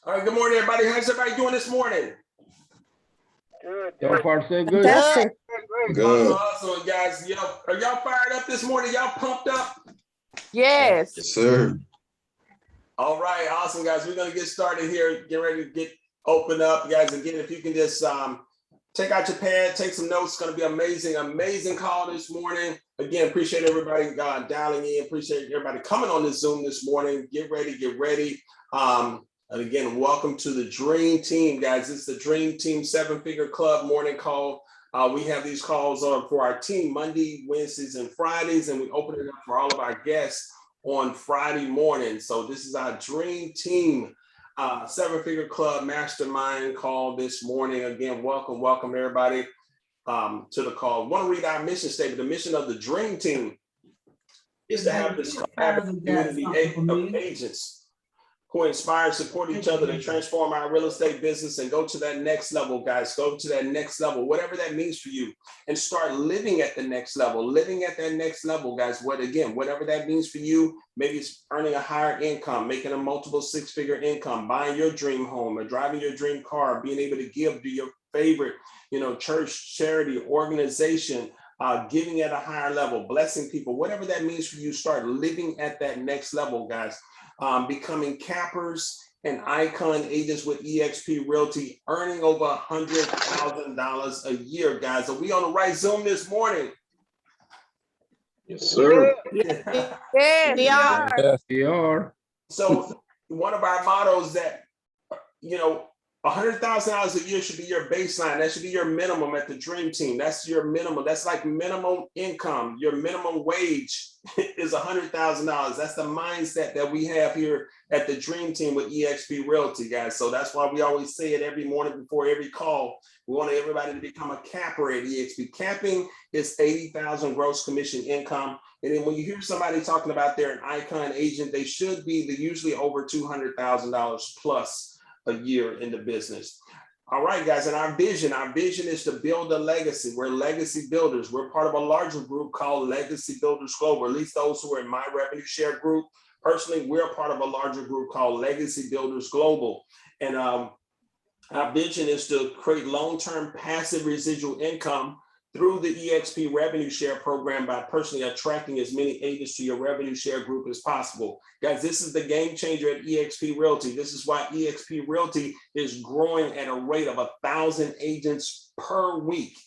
All right, good morning, everybody. How's everybody doing this morning? Good. So far, so good. Fantastic. Good. Awesome, guys. Are y'all fired up this morning? Y'all pumped up? Yes. Yes, sir. All right, awesome, guys. We're gonna get started here. Get ready to get open up, guys. Again, if you can just take out your pad, take some notes. It's gonna be amazing, amazing call this morning. Again, appreciate everybody dialing in. Appreciate everybody coming on this Zoom this morning. Get ready, get ready. And again, welcome to the Dream Team, guys. It's the Dream Team 7-Figure Club morning call. We have these calls on for our team Monday, Wednesdays, and Fridays, and we open it up for all of our guests on Friday morning. So this is our Dream Team 7-Figure Club Mastermind call this morning. Again, welcome everybody to the call. I want to read our mission statement. The mission of the Dream Team is to have this community of agents who inspire and support each other to transform our real estate business and go to that next level, guys. Go to that next level, whatever that means for you, and start living at the next level, guys. Whatever that means for you, maybe it's earning a higher income, making a multiple 6-figure income, buying your dream home or driving your dream car, being able to give to your favorite, church, charity, organization, giving at a higher level, blessing people, whatever that means for you, start living at that next level, guys. Becoming cappers and icon agents with Exp Realty, earning over $100,000 a year, guys. Are we on the right Zoom this morning? Yes, sir. Yes, we are. Yes, we are. So one of our mottos that, $100,000 a year should be your baseline. That should be your minimum at the Dream Team. That's your minimum. That's like minimum income. Your minimum wage is $100,000. That's the mindset that we have here at the Dream Team with Exp Realty, guys. So that's why we always say it every morning before every call. We want everybody to become a capper at Exp. Capping is $80,000 gross commission income. And then when you hear somebody talking about they're an icon agent, they should be usually over $200,000 plus a year in the business. All right, guys, and our vision is to build a legacy. We're legacy builders. We're part of a larger group called Legacy Builders Global, at least those who are in my revenue share group. Personally, we're part of a larger group called Legacy Builders Global. And our vision is to create long-term passive residual income through the Exp revenue share program by personally attracting as many agents to your revenue share group as possible. Guys, this is the game changer at Exp Realty. This is why Exp Realty is growing at a rate of 1,000 agents per week,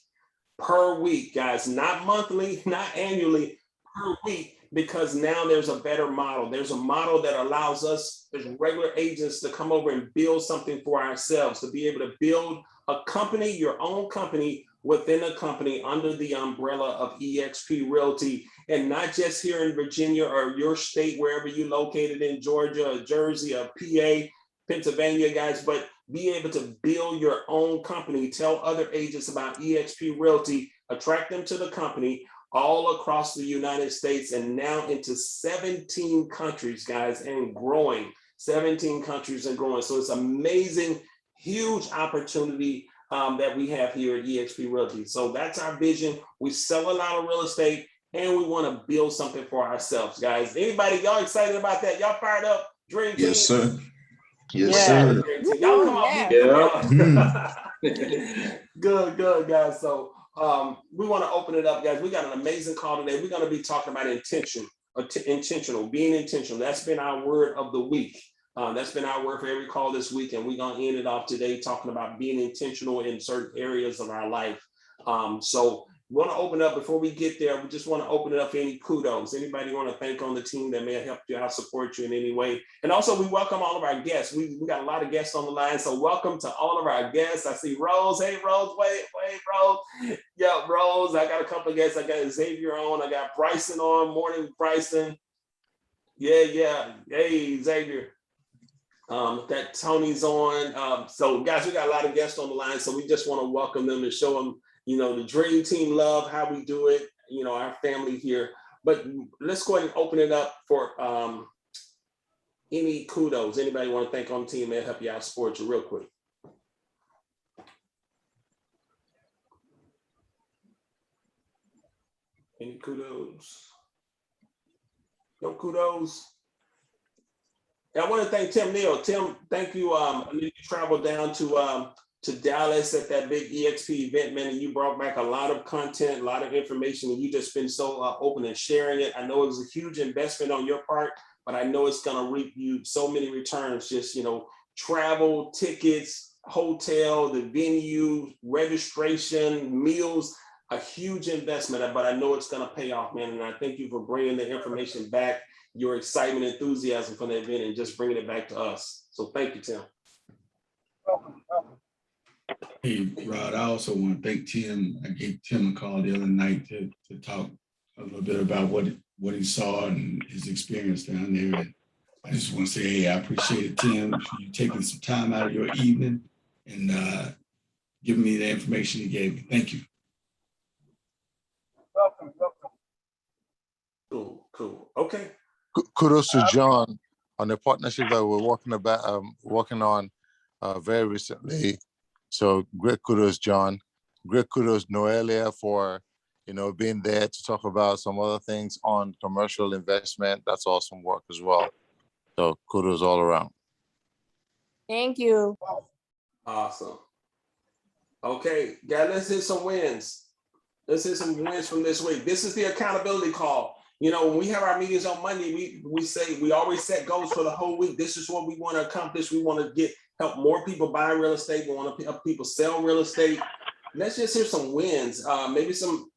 guys, not monthly, not annually, per week, because now there's a better model. There's a model that allows us as regular agents to come over and build something for ourselves, to be able to build a company, your own company, within a company under the umbrella of Exp Realty, and not just here in Virginia or your state, wherever you're located in Georgia or Jersey or PA, Pennsylvania, guys, but be able to build your own company, tell other agents about Exp Realty, attract them to the company all across the United States and now into 17 countries, guys, and growing. 17 countries and growing. So it's amazing, huge opportunity that we have here at Exp Realty. So that's our vision. We sell a lot of real estate and we want to build something for ourselves, guys. Anybody, y'all excited about that? Y'all fired up? Dream Team? Yes, sir. Yes, Yeah. sir. Y'all come on. Yeah. Good, guys. So we want to open it up, guys. We got an amazing call today. We're going to be talking about intentional, being intentional. That's been our word of the week. That's been our word for every call this week, and we're going to end it off today talking about being intentional in certain areas of our life. So we want to open up before we get there. We just want to open it up for any kudos. Anybody want to thank on the team that may have helped you out, support you in any way? And also we welcome all of our guests. We got a lot of guests on the line, so welcome to all of our guests. I see Rose. Hey, Rose. Wait, Rose. Yeah, Rose. I got a couple of guests. I got Xavier on. I got Bryson on. Morning, Bryson. Yeah. Hey, Xavier. That Tony's on. So guys, we got a lot of guests on the line, so we just want to welcome them and show them, the Dream Team love, how we do it, our family here. But let's go ahead and open it up for any kudos. Anybody want to thank on the team and help you out, support you real quick? Any kudos? No kudos? I want to thank Tim Neal. Tim, thank you. I know you traveled down to Dallas at that big EXP event, man, and you brought back a lot of content, a lot of information, and you just been so open and sharing it. I know it was a huge investment on your part, but I know it's going to reap you so many returns. Just, travel, tickets, hotel, the venue, registration, meals, a huge investment, but I know it's going to pay off, man. And I thank you for bringing the information back, your excitement, enthusiasm for the event, and just bringing it back to us. So thank you, Tim. Welcome. Hey, Rod, I also want to thank Tim. I gave Tim a call the other night to talk a little bit about what he saw and his experience down there. And I just want to say, hey, I appreciate it, Tim, for you taking some time out of your evening and giving me the information you gave me. Thank you. Welcome. Cool. Okay. Kudos to John on the partnership that we're working on very recently. So great kudos, John. Great kudos, Noelia, for being there to talk about some other things on commercial investment. That's awesome work as well. So kudos all around. Thank you. Awesome. Okay, guys, let's hit some wins. Let's hit some wins from this week. This is the accountability call. When we have our meetings on Monday, we always set goals for the whole week. This is what we want to accomplish. We want to help more people buy real estate. We want to help people sell real estate. Let's just hear some wins. Maybe some,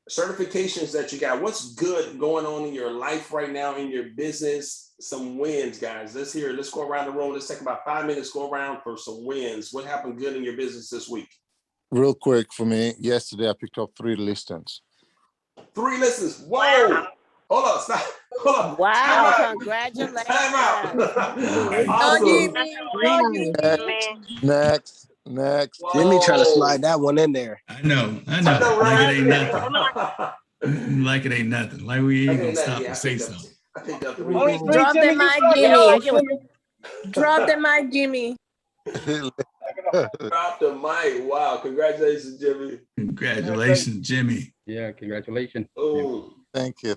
certifications that you got. What's good going on in your life right now, in your business? Some wins, guys. Let's hear it. Let's go around the room. Let's take about 5 minutes, go around for some wins. What happened good in your business this week? Real quick for me, yesterday I picked up 3 listings. 3 listings. Whoa. Hold on. Stop. Hold on. Wow, Time out. congratulations. Time out. Next. Whoa. Jimmy trying to slide that one in there. I know. I know, Like right? it ain't nothing. Like it ain't nothing. Like we ain't gonna stop and say something. I think that's Only 3 Drop the Jimmy mic, can Jimmy. Drop the mic, Jimmy. Drop the mic. Wow. Congratulations, Jimmy. Congratulations, Jimmy. Yeah, congratulations. Oh, Thank you.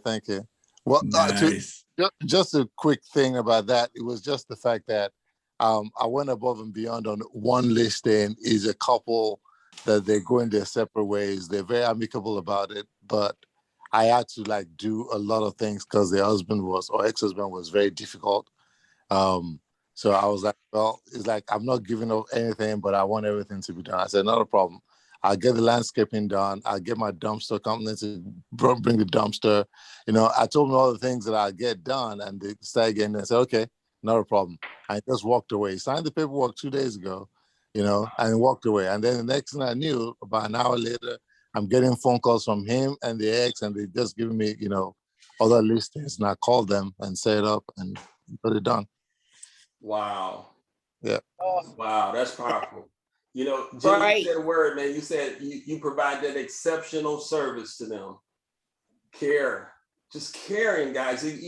Well, Nice. just a quick thing about that. It was just the fact that I went above and beyond on one listing. Is a couple that they're going their separate ways. They're very amicable about it, but I had to do a lot of things because their ex-husband was very difficult. So I was like, well, it's like, I'm not giving up anything, but I want everything to be done. I said, not a problem. I'll get the landscaping done. I'll get my dumpster company to bring the dumpster. I told them all the things that I'll get done, and they started getting there. I said, okay, not a problem. I just walked away. Signed the paperwork 2 days ago, and walked away. And then the next thing I knew, about an hour later, I'm getting phone calls from him and the ex, and they just giving me, other listings. And I called them and set it up and got it done. wow. Yeah. Wow, that's powerful. Jimmy, Right. you said a word, man. You said you provide that exceptional service to them. Care. Just caring, guys. It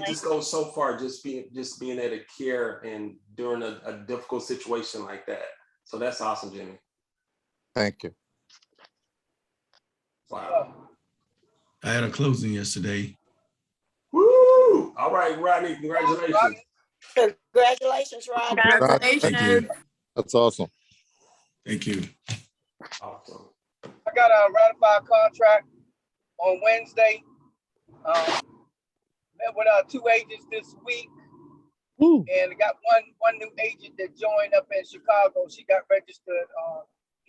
just goes so far, just being there to care and during a difficult situation like that. So that's awesome, Jimmy. Thank you. Wow. I had a closing yesterday. Woo! All right, Rodney, congratulations. Congratulations, Rod. Thank you. That's awesome. Thank you. Awesome. I got a ratified contract on Wednesday. Met with 2 agents this week. Woo. And I got one new agent that joined up in Chicago. She got registered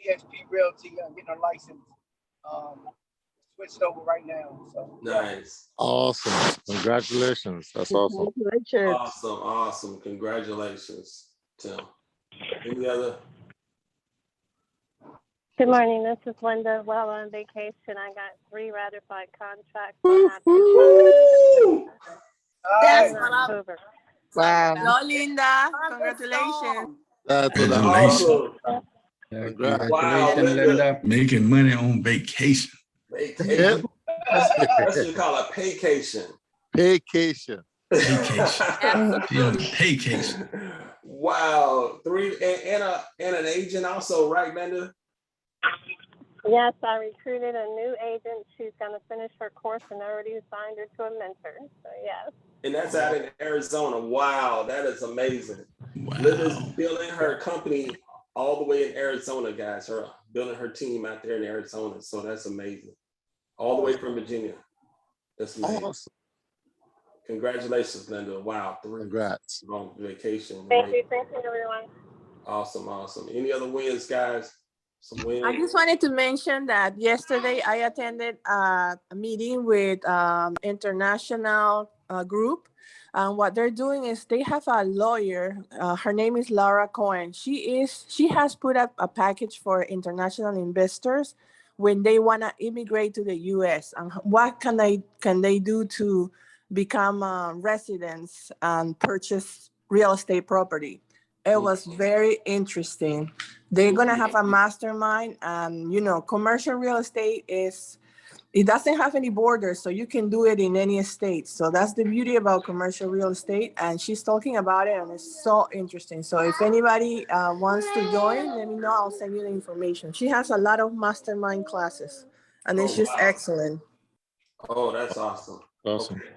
Exp Realty, getting her license. Switched over right now. So Nice. Awesome. Congratulations. That's awesome. Awesome. Congratulations, Tim. Any other? Good morning. This is Linda. While on vacation, I got 3 ratified contracts. That's in what I'm. October. Wow. Go, Linda. Congratulations. That's what Congratulations. Awesome. Yeah, Congrats. Wow, congratulations, Linda. Making money on vacation. Vacation. That's what you call a paycation. Vacation. Vacation. She on vacation. Wow. 3 and an agent also, right, Linda? Yes, I recruited a new agent. She's going to finish her course and I already assigned her to a mentor. So, yes. And that's out in Arizona. Wow, that is amazing. Wow. Linda's building her company all the way in Arizona, guys. Her building her team out there in Arizona. So that's amazing. All the way from Virginia. That's amazing. Awesome. Congratulations, Linda. Wow, 3 Congrats. long vacation. Thank you, everyone. Awesome, awesome. Any other wins, guys? Some wins. I just wanted to mention that yesterday I attended a meeting with international group. What they're doing is they have a lawyer. Her name is Laura Cohen. She has put up a package for international investors when they want to immigrate to the U.S. And what can they do to become residents and purchase real estate property? It was very interesting. They're gonna have a mastermind, and commercial real estate it doesn't have any borders, so you can do it in any state. So that's the beauty about commercial real estate. And she's talking about it, and it's so interesting. So if anybody wants to join, let me know. I'll send you the information. She has a lot of mastermind classes, and it's just excellent. Oh, that's awesome. Awesome. Okay.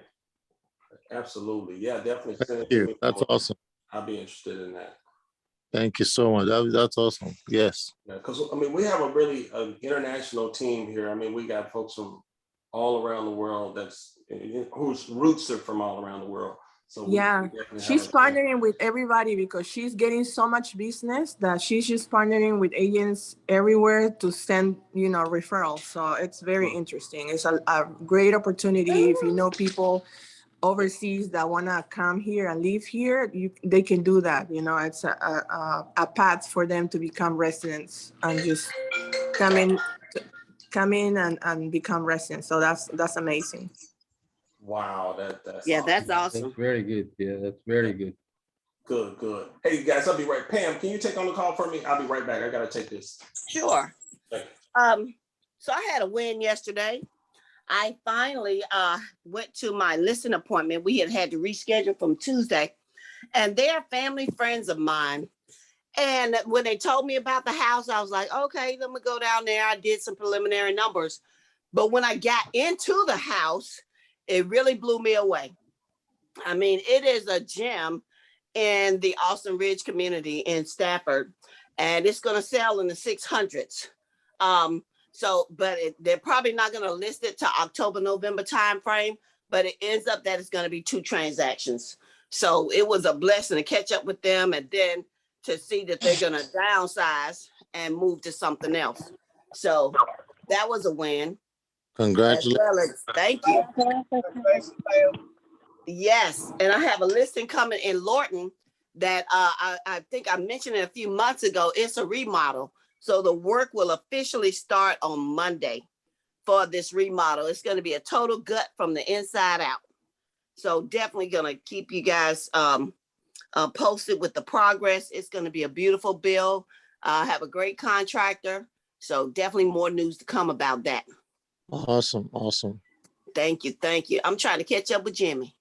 Absolutely. Yeah, definitely. Thank you. That's awesome. I'll be interested in that. Thank you so much. That's awesome. Yes. Yeah, because we have a really international team here. We got folks from all around the world whose roots are from all around the world. So she's partnering with everybody because she's getting so much business that she's just partnering with agents everywhere to send referrals. So it's very interesting. It's a great opportunity if you know people overseas that want to come here and live here. They can do that. It's a path for them to become residents and just come in and become residents. So that's amazing. Wow, that's That's awesome. That's very good. Yeah, that's very good. Good. Hey guys, I'll be right. Pam, can you take on the call for me? I'll be right back. I gotta take this. Sure. So I had a win yesterday. I finally went to my listing appointment. We had to reschedule from Tuesday, and they're family friends of mine. And when they told me about the house, I was like, okay, let me go down there. I did some preliminary numbers. But when I got into the house, it really blew me away. It is a gem in the Austin Ridge community in Stafford, and it's going to sell in the 600s. But they're probably not going to list it to October, November timeframe, but it ends up that it's going to be 2 transactions. So it was a blessing to catch up with them and then to see that they're going to downsize and move to something else. So that was a win. Congratulations. Thank you. Yes. And I have a listing coming in Lorton that I think I mentioned it a few months ago. It's a remodel. So the work will officially start on Monday for this remodel. It's going to be a total gut from the inside out. So definitely going to keep you guys posted with the progress. It's going to be a beautiful build. I have a great contractor. So definitely more news to come about that. Awesome. Thank you. I'm trying to catch up with Jimmy.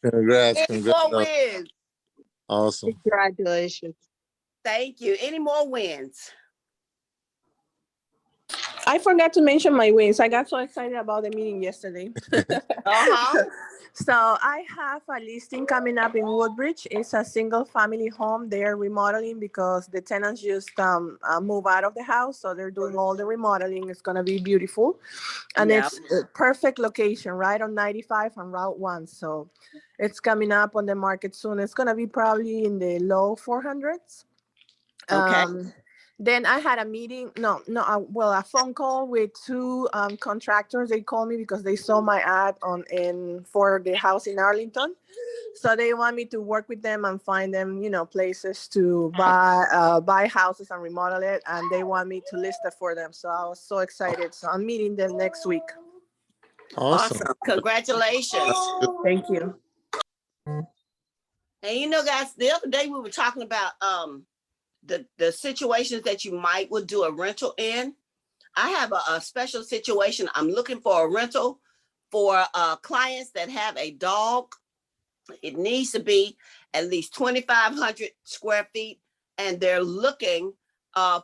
Congrats. Any more wins? Awesome. Congratulations. Thank you. Any more wins? I forgot to mention my wins. I got so excited about the meeting yesterday. So I have a listing coming up in Woodbridge. It's a single family home. They're remodeling because the tenants just move out of the house. So they're doing all the remodeling. It's going to be beautiful. And it's a perfect location right on 95 on Route 1. So it's coming up on the market soon. It's going to be probably in the low 400s. Okay. Then I had a meeting, a phone call with 2 contractors. They called me because they saw my ad for the house in Arlington. So they want me to work with them and find them, places to buy houses and remodel it. And they want me to list it for them. So I was so excited. So I'm meeting them next week. Awesome. Congratulations. Thank you. And guys, the other day we were talking about the situations that you would do a rental in. I have a special situation. I'm looking for a rental for clients that have a dog. It needs to be at least 2,500 square feet, and they're looking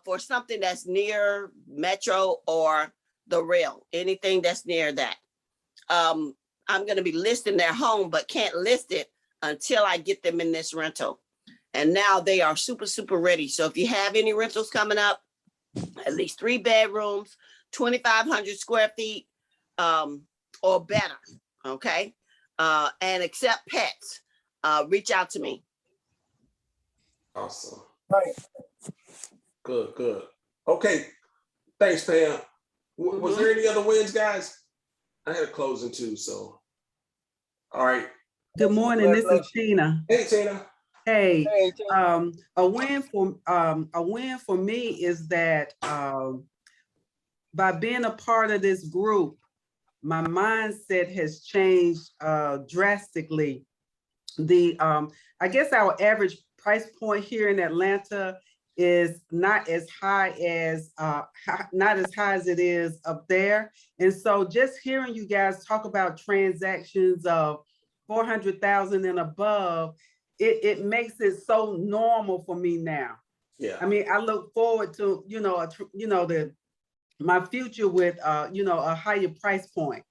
for something that's near Metro or the rail, anything that's near that. I'm going to be listing their home, but can't list it until I get them in this rental. And now they are super, super ready. So if you have any rentals coming up, at least 3 bedrooms, 2,500 square feet, or better, okay? And accept pets, reach out to me. Awesome. Right. Good, good. Okay, thanks, Pam. Was there any other wins, guys? I had a closing too, so. All right. Good morning, this is Tina. Hey, Tina. Hey, Hey, Tina. a win for me is that by being a part of this group, my mindset has changed drastically. I guess our average price point here in Atlanta is not as high as it is up there. And so just hearing you guys talk about transactions of 400,000 and above, it makes it so normal for me now. Yeah. I mean, I look forward to, my future with, a higher price point.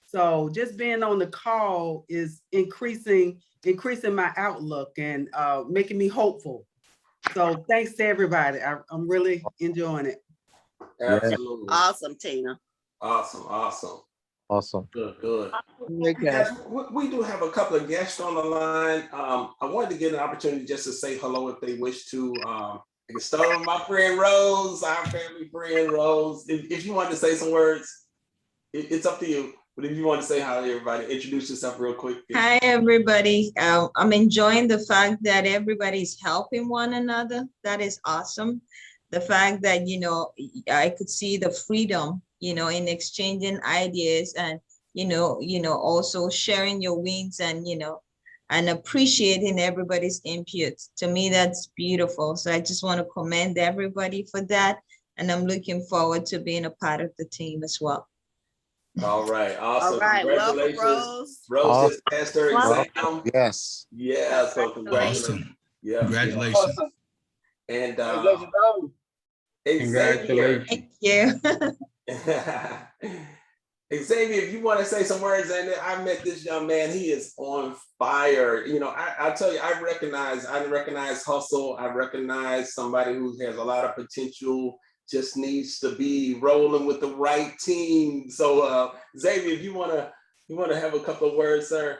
So just being on the call is increasing my outlook and making me hopeful. So thanks to everybody. I'm really enjoying it. Absolutely. Awesome, Tina. Awesome. Good. Hey, Guys, we do have a couple of guests on the line. I wanted to get an opportunity just to say hello if they wish to. I can start with my friend Rose, our family friend Rose. If you want to say some words, it's up to you. But if you want to say hi to everybody, introduce yourself real quick. Hi, everybody. I'm enjoying the fact that everybody's helping one another. That is awesome. The fact that, I could see the freedom, in exchanging ideas and, also sharing your wins and, and appreciating everybody's input. To me, that's beautiful. So I just want to commend everybody for that. And I'm looking forward to being a part of the team as well. All right, awesome. All right, Congratulations. welcome, Rose. Rose just passed her exam. Yes. Yeah, so congratulations. Awesome. Yeah. Congratulations. Awesome. And Congratulations. Thank you. Xavier, if you want to say some words, and I met this young man, he is on fire. I tell you, I recognize hustle. I recognize somebody who has a lot of potential, just needs to be rolling with the right team. So Xavier, if you want to have a couple of words, sir.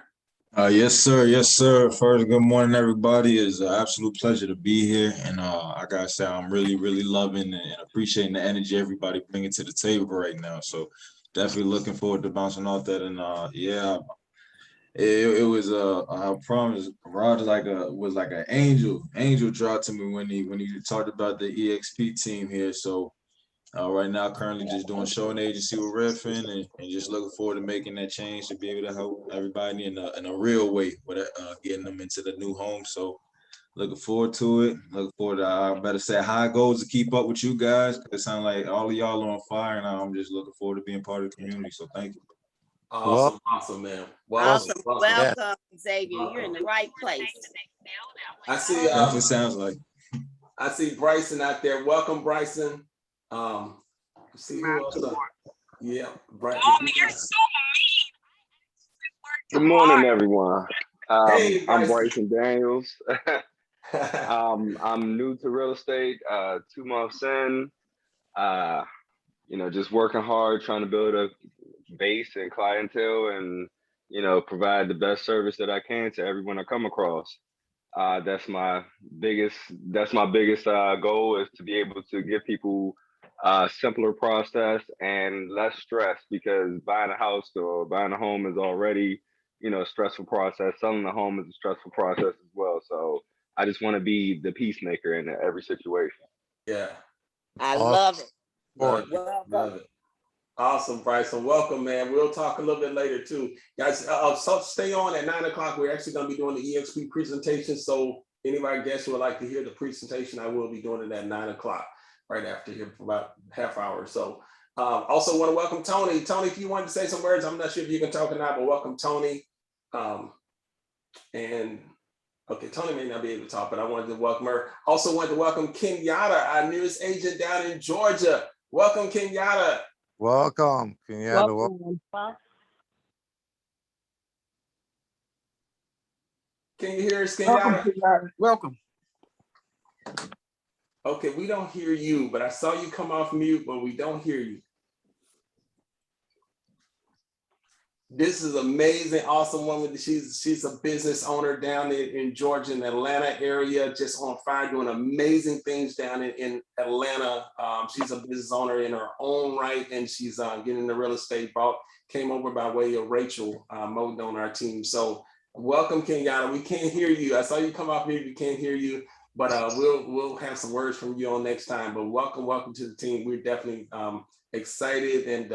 Yes, sir. First, good morning, everybody. It's an absolute pleasure to be here. And I gotta say, I'm really, really loving and appreciating the energy everybody bringing to the table right now. So definitely looking forward to bouncing off that. And it was I promise, Rod was like an angel dropped to me when he talked about the EXP team here. So right now, currently just doing show and agency with Redfin and just looking forward to making that change to be able to help everybody in a real way with getting them into the new home. So looking forward to it. Looking forward to, I better say, high goals to keep up with you guys. It sounds like all of y'all are on fire, and I'm just looking forward to being part of the community. So thank you. Awesome, man. Welcome, Yeah. Xavier. You're in the right place. I see. Definitely sounds like. I see Bryson out there. Welcome, Bryson. See who else? Yeah, Bryson. Oh, you're so mean. Good morning, everyone. Hey, I'm Bryson Daniels. I'm new to real estate, 2 months in. Just working hard, trying to build a base and clientele and, provide the best service that I can to everyone I come across. That's my biggest goal, is to be able to give people a simpler process and less stress, because buying a house or buying a home is already, a stressful process. Selling a home is a stressful process as well. So I just want to be the peacemaker in every situation. Yeah. I love it. Love it. Awesome, Bryson. Welcome, man. We'll talk a little bit later too. Guys, so stay on at 9 o'clock. We're actually going to be doing the EXP presentation. So any of our guests who would like to hear the presentation, I will be doing it at 9 o'clock, right after here for about half hour or so. Also want to welcome Tony. Tony, if you wanted to say some words, I'm not sure if you can talk or not, but welcome, Tony. And Okay, Tony may not be able to talk, but I wanted to welcome her. Also wanted to welcome Kenyatta, our newest agent down in Georgia. Welcome, Kenyatta. Welcome, Kenyatta. Welcome. Well, Can you hear us, Welcome, Kenyatta? Kenyatta. Welcome. Okay, we don't hear you, but I saw you come off mute, but we don't hear you. This is amazing, awesome woman. She's a business owner down in Georgia, in the Atlanta area, just on fire, doing amazing things down in Atlanta. She's a business owner in her own right, and she's getting into real estate. Came over by way of Rachel Moden on our team. So welcome, Kenyatta. We can't hear you. I saw you come off mute. We can't hear you, but we'll have some words from you on next time. But welcome to the team. We're definitely excited and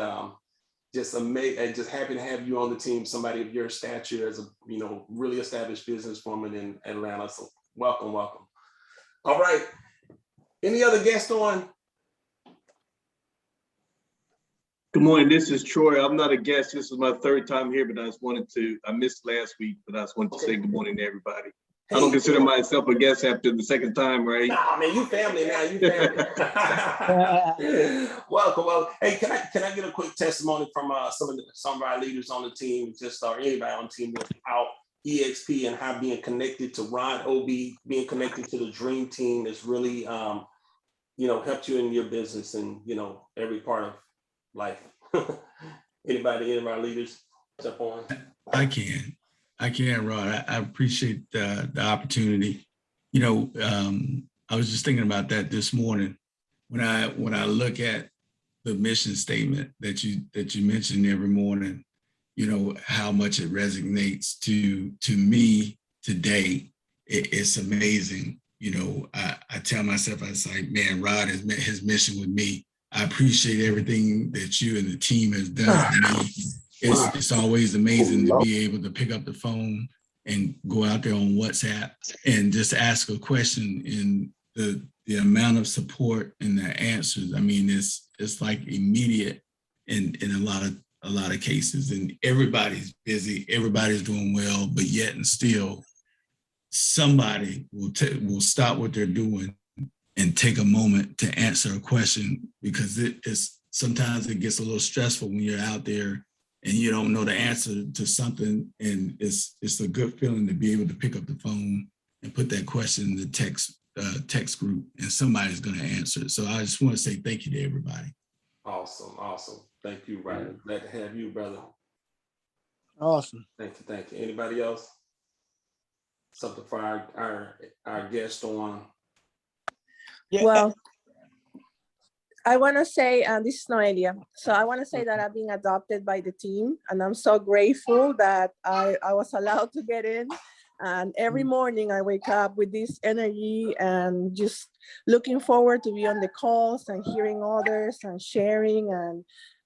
just amazing and just happy to have you on the team. Somebody of your stature as a really established businesswoman in Atlanta. So welcome. All right. Any other guests on? Good morning, this is Troy. I'm not a guest. This is my third time here, but I missed last week, but I just wanted to say good morning to everybody. I don't consider myself a guest after the second time, right? Nah, man, you family now. You family. Welcome. Hey, can I get a quick testimony from some of our leaders on the team, or anybody on the team about EXP and how being connected to Ron Obee, being connected to the Dream Team has really helped you in your business and every part of life. Any of our leaders jump on? I can, Rod. I appreciate the opportunity. I was just thinking about that this morning when I look at the mission statement that you mentioned every morning. How much it resonates to me today. It's amazing. I tell myself, I was like, man, Rod has met his mission with me. I appreciate everything that you and the team has done for me. It's always amazing to be able to pick up the phone and go out there on WhatsApp and just ask a question, and the amount of support and the answers. I mean, it's like immediate in a lot of cases, and everybody's busy, everybody's doing well, but yet and still somebody will stop what they're doing and take a moment to answer a question, because sometimes it gets a little stressful when you're out there and you don't know the answer to something, and it's a good feeling to be able to pick up the phone and put that question in the text group, and somebody's going to answer it. So I just want to say thank you to everybody. Awesome. Thank you, Ryan. Glad to have you, brother. Awesome. Thank you. Anybody else? Something for our guest on? Yeah. Well, I want to say, this is Noelia. So I want to say that I've been adopted by the team, and I'm so grateful that I was allowed to get in. And every morning I wake up with this energy and just looking forward to be on the calls and hearing others and sharing,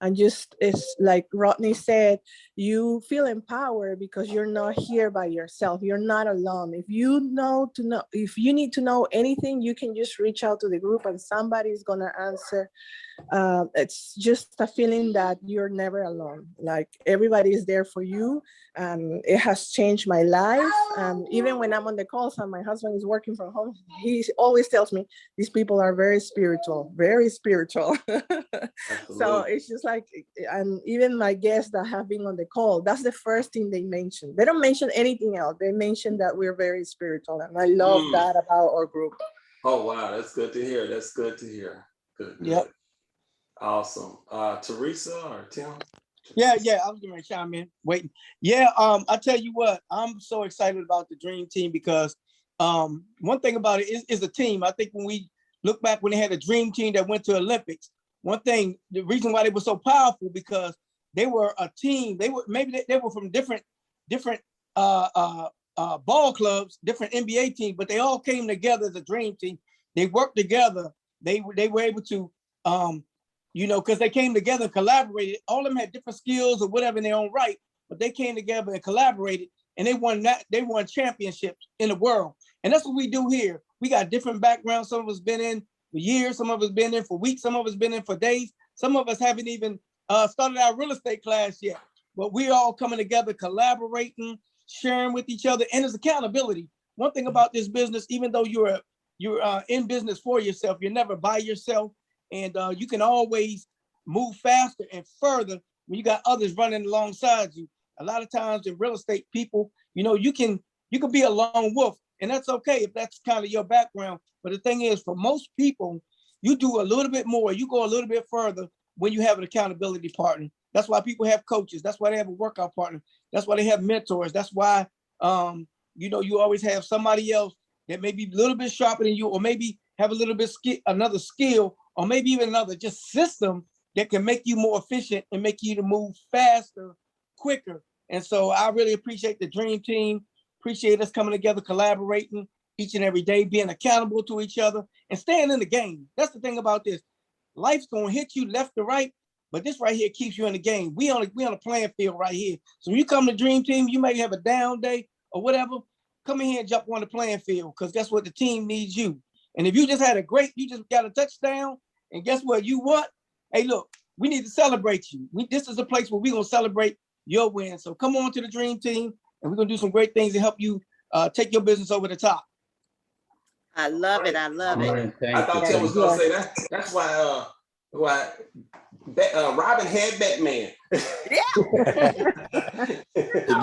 and just, it's like Rodney said, you feel empowered because you're not here by yourself. You're not alone. If you need to know anything, you can just reach out to the group and somebody's gonna answer. It's just a feeling that you're never alone. Like, everybody is there for you. It has changed my life. Even when I'm on the calls and my husband is working from home, he always tells me these people are very spiritual. So it's just like, and even my guests that have been on the call, that's the first thing they mention. They don't mention anything else. They mention that we're very spiritual, and I love that about our group. Oh, wow, that's good to hear. Good. Yep. Awesome. Teresa or Tim? Yeah, I was going to chime in. Waiting. Yeah, I tell you what, I'm so excited about the Dream Team because one thing about it is a team. I think when we look back when they had a Dream Team that went to Olympics, one thing, the reason why they were so powerful, because they were a team. They were from different ball clubs, different NBA teams, but they all came together as a Dream Team. They worked together. They were able to because they came together and collaborated. All of them had different skills or whatever in their own right, but they came together and collaborated, and they won championships in the world. And that's what we do here. We got different backgrounds. Some of us been in for years, some of us been in for weeks, some of us been in for days. Some of us haven't even started our real estate class yet, but we all coming together, collaborating, sharing with each other, and there's accountability. one thing about this business, even though you're in business for yourself, you're never by yourself, and you can always move faster and further when you got others running alongside you. A lot of times in real estate, people, you can be a lone wolf, and that's okay if that's kind of your background. But the thing is, for most people, you do a little bit more, you go a little bit further when you have an accountability partner. That's why people have coaches. That's why they have a workout partner. That's why they have mentors. That's why, you always have somebody else that may be a little bit sharper than you, or maybe have a little bit another skill, or maybe even another just system that can make you more efficient and make you to move faster, quicker. And so I really appreciate the Dream Team. Appreciate us coming together, collaborating each and every day, being accountable to each other and staying in the game. That's the thing about this. Life's gonna hit you left to right, but this right here keeps you in the game. We on a playing field right here. So when you come to Dream Team, you may have a down day or whatever. Come in here and jump on the playing field, because guess what? The team needs you. And if you just got a touchdown, and guess what? You what? Hey, look, we need to celebrate you. This is a place where we're gonna celebrate your win. So come on to the Dream Team, and we're gonna do some great things to help you take your business over the top. I love it. I love it. I thought Tim was gonna say that. That's why Robin had Batman.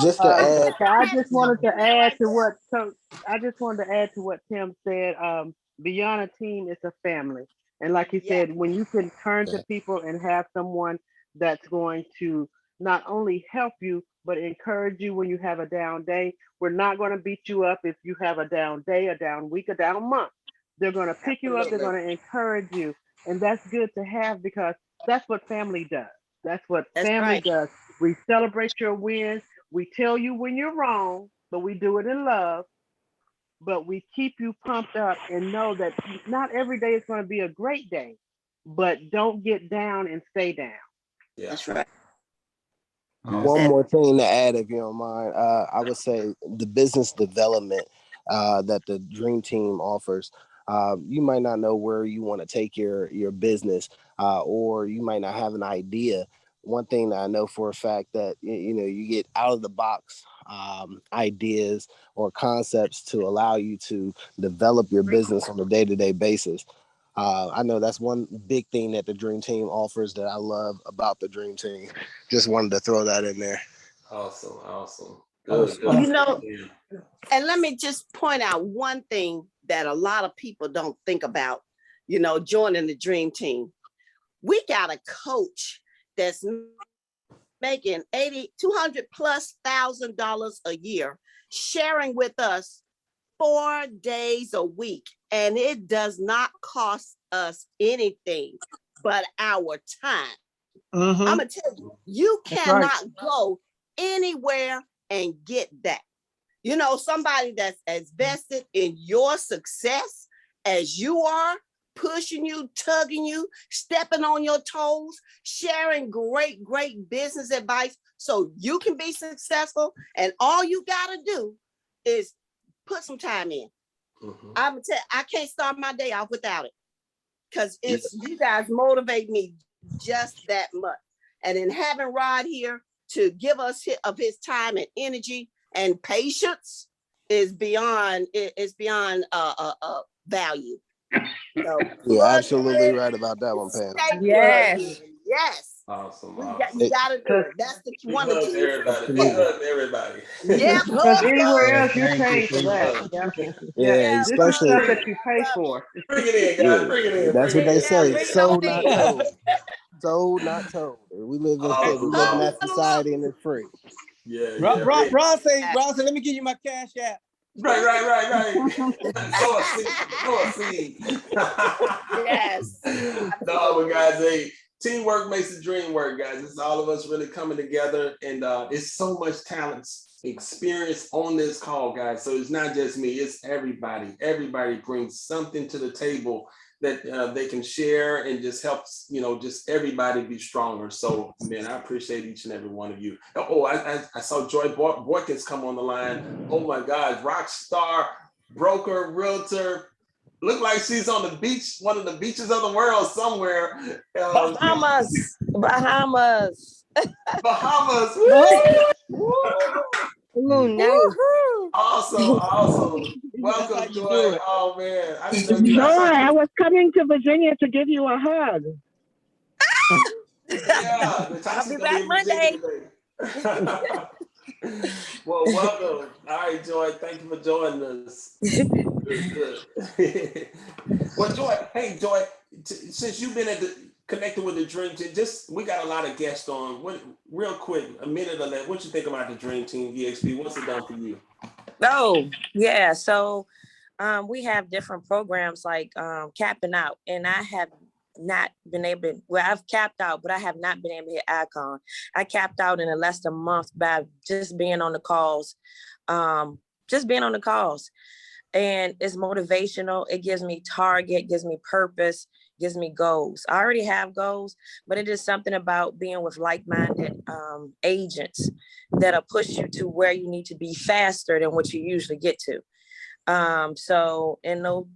Just to add, I just wanted to add to what Tim said. Beyond a team, it's a family. And like he said, when you can turn to people and have someone that's going to not only help you, but encourage you when you have a down day. We're not going to beat you up if you have a down day, a down week, a down month. They're going to pick you up. They're going to encourage you. And that's good to have, because that's what family does. That's what family does. We celebrate your wins. We tell you when you're wrong, but we do it in love. But we keep you pumped up and know that not every day is going to be a great day, but don't get down and stay down. Yeah, that's right. one more thing to add, if you don't mind. I would say the business development that the Dream Team offers. You might not know where you want to take your business, or you might not have an idea. One thing that I know for a fact that you get out of the box ideas or concepts to allow you to develop your business on a day-to-day basis. I know that's one big thing that the Dream Team offers that I love about the Dream Team. Just wanted to throw that in there. Awesome. Good. And let me just point out one thing that a lot of people don't think about, joining the Dream Team. We got a coach that's making $200,000+ a year, sharing with us 4 days a week. And it does not cost us anything but our time. I'm gonna tell you, you cannot go anywhere and get that. Somebody that's as vested in your success as you are, pushing you, tugging you, stepping on your toes, sharing great business advice so you can be successful. And all you gotta do is put some time in. I'm gonna tell you, I can't start my day off without it, because you guys motivate me just that much. And in having Rod here to give us of his time and energy and patience is beyond value. You're absolutely right about that one, Pam. Yes. Awesome. You gotta do it. That's the one of the keys. Everybody. Yeah. Because anywhere else you're paying for that. Yeah, This is especially stuff that you pay for. Bring it in, guys. Bring it in. That's what they say. Bring it So on not in. told. So not told. We live in that society, and it's free. Ron say, let me give you my cash app. Right. So a seed. Yes. No, but guys, teamwork makes the dream work, guys. It's all of us really coming together, and it's so much talent, experience on this call, guys. So it's not just me, it's everybody. Everybody brings something to the table that they can share and just helps, just everybody be stronger. So, man, I appreciate each and every one of you. Oh, I saw Joy Boykins come on the line. Oh my God, rock star, broker, realtor. Look like she's on the beach, one of the beaches of the world somewhere. Bahamas. Ooh, nice. Awesome. Welcome, how you Joy. do it. Oh man, I didn't know you Joy, had I was coming to Virginia to give you a hug. Yeah, the I'll Tyson be gonna be back in Virginia Monday. today. Well, welcome. All right, Joy. Thank you for joining us. Good. Well, Joy. Hey, Joy. Since you've been connected with the Dream Team, we got a lot of guests on. Real quick, a minute or less. What you think about the Dream Team EXP? What's it done for you? Oh, yeah. So we have different programs like capping out, and I have not been able to, well, I've capped out, but I have not been able to hit Icon. I capped out in less than a month by just being on the calls, and it's motivational. It gives me target, gives me purpose, gives me goals. I already have goals, but it is something about being with like-minded agents that'll push you to where you need to be faster than what you usually get to. So in no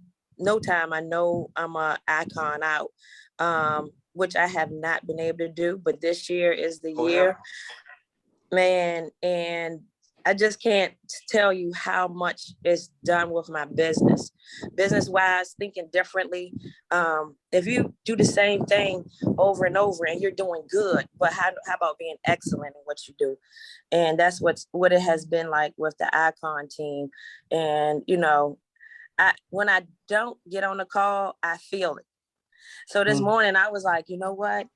time, I know I'm a Icon out, which I have not been able to do, but this year is the year, man. And I just can't tell you how much it's done with my business wise, thinking differently. If you do the same thing over and over and you're doing good, but how about being excellent in what you do? And that's what it has been like with the Icon team. And, when I don't get on the call, I feel it. So this morning I was like, you know what?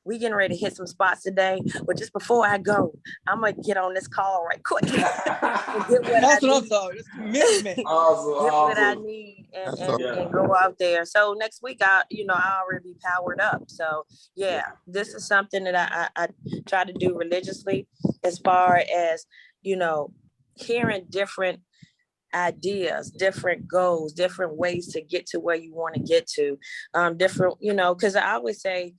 We getting ready to hit some spots today, but just before I go, I'm gonna get on this call right quick. And get what That's I what I'm need. talking. It's commitment. Get what I Awesome. need and go out there. So next week I already be powered up. So this is something that I try to do religiously, as far as hearing different ideas, different goals, different ways to get to where you want to get to, different, because I always say,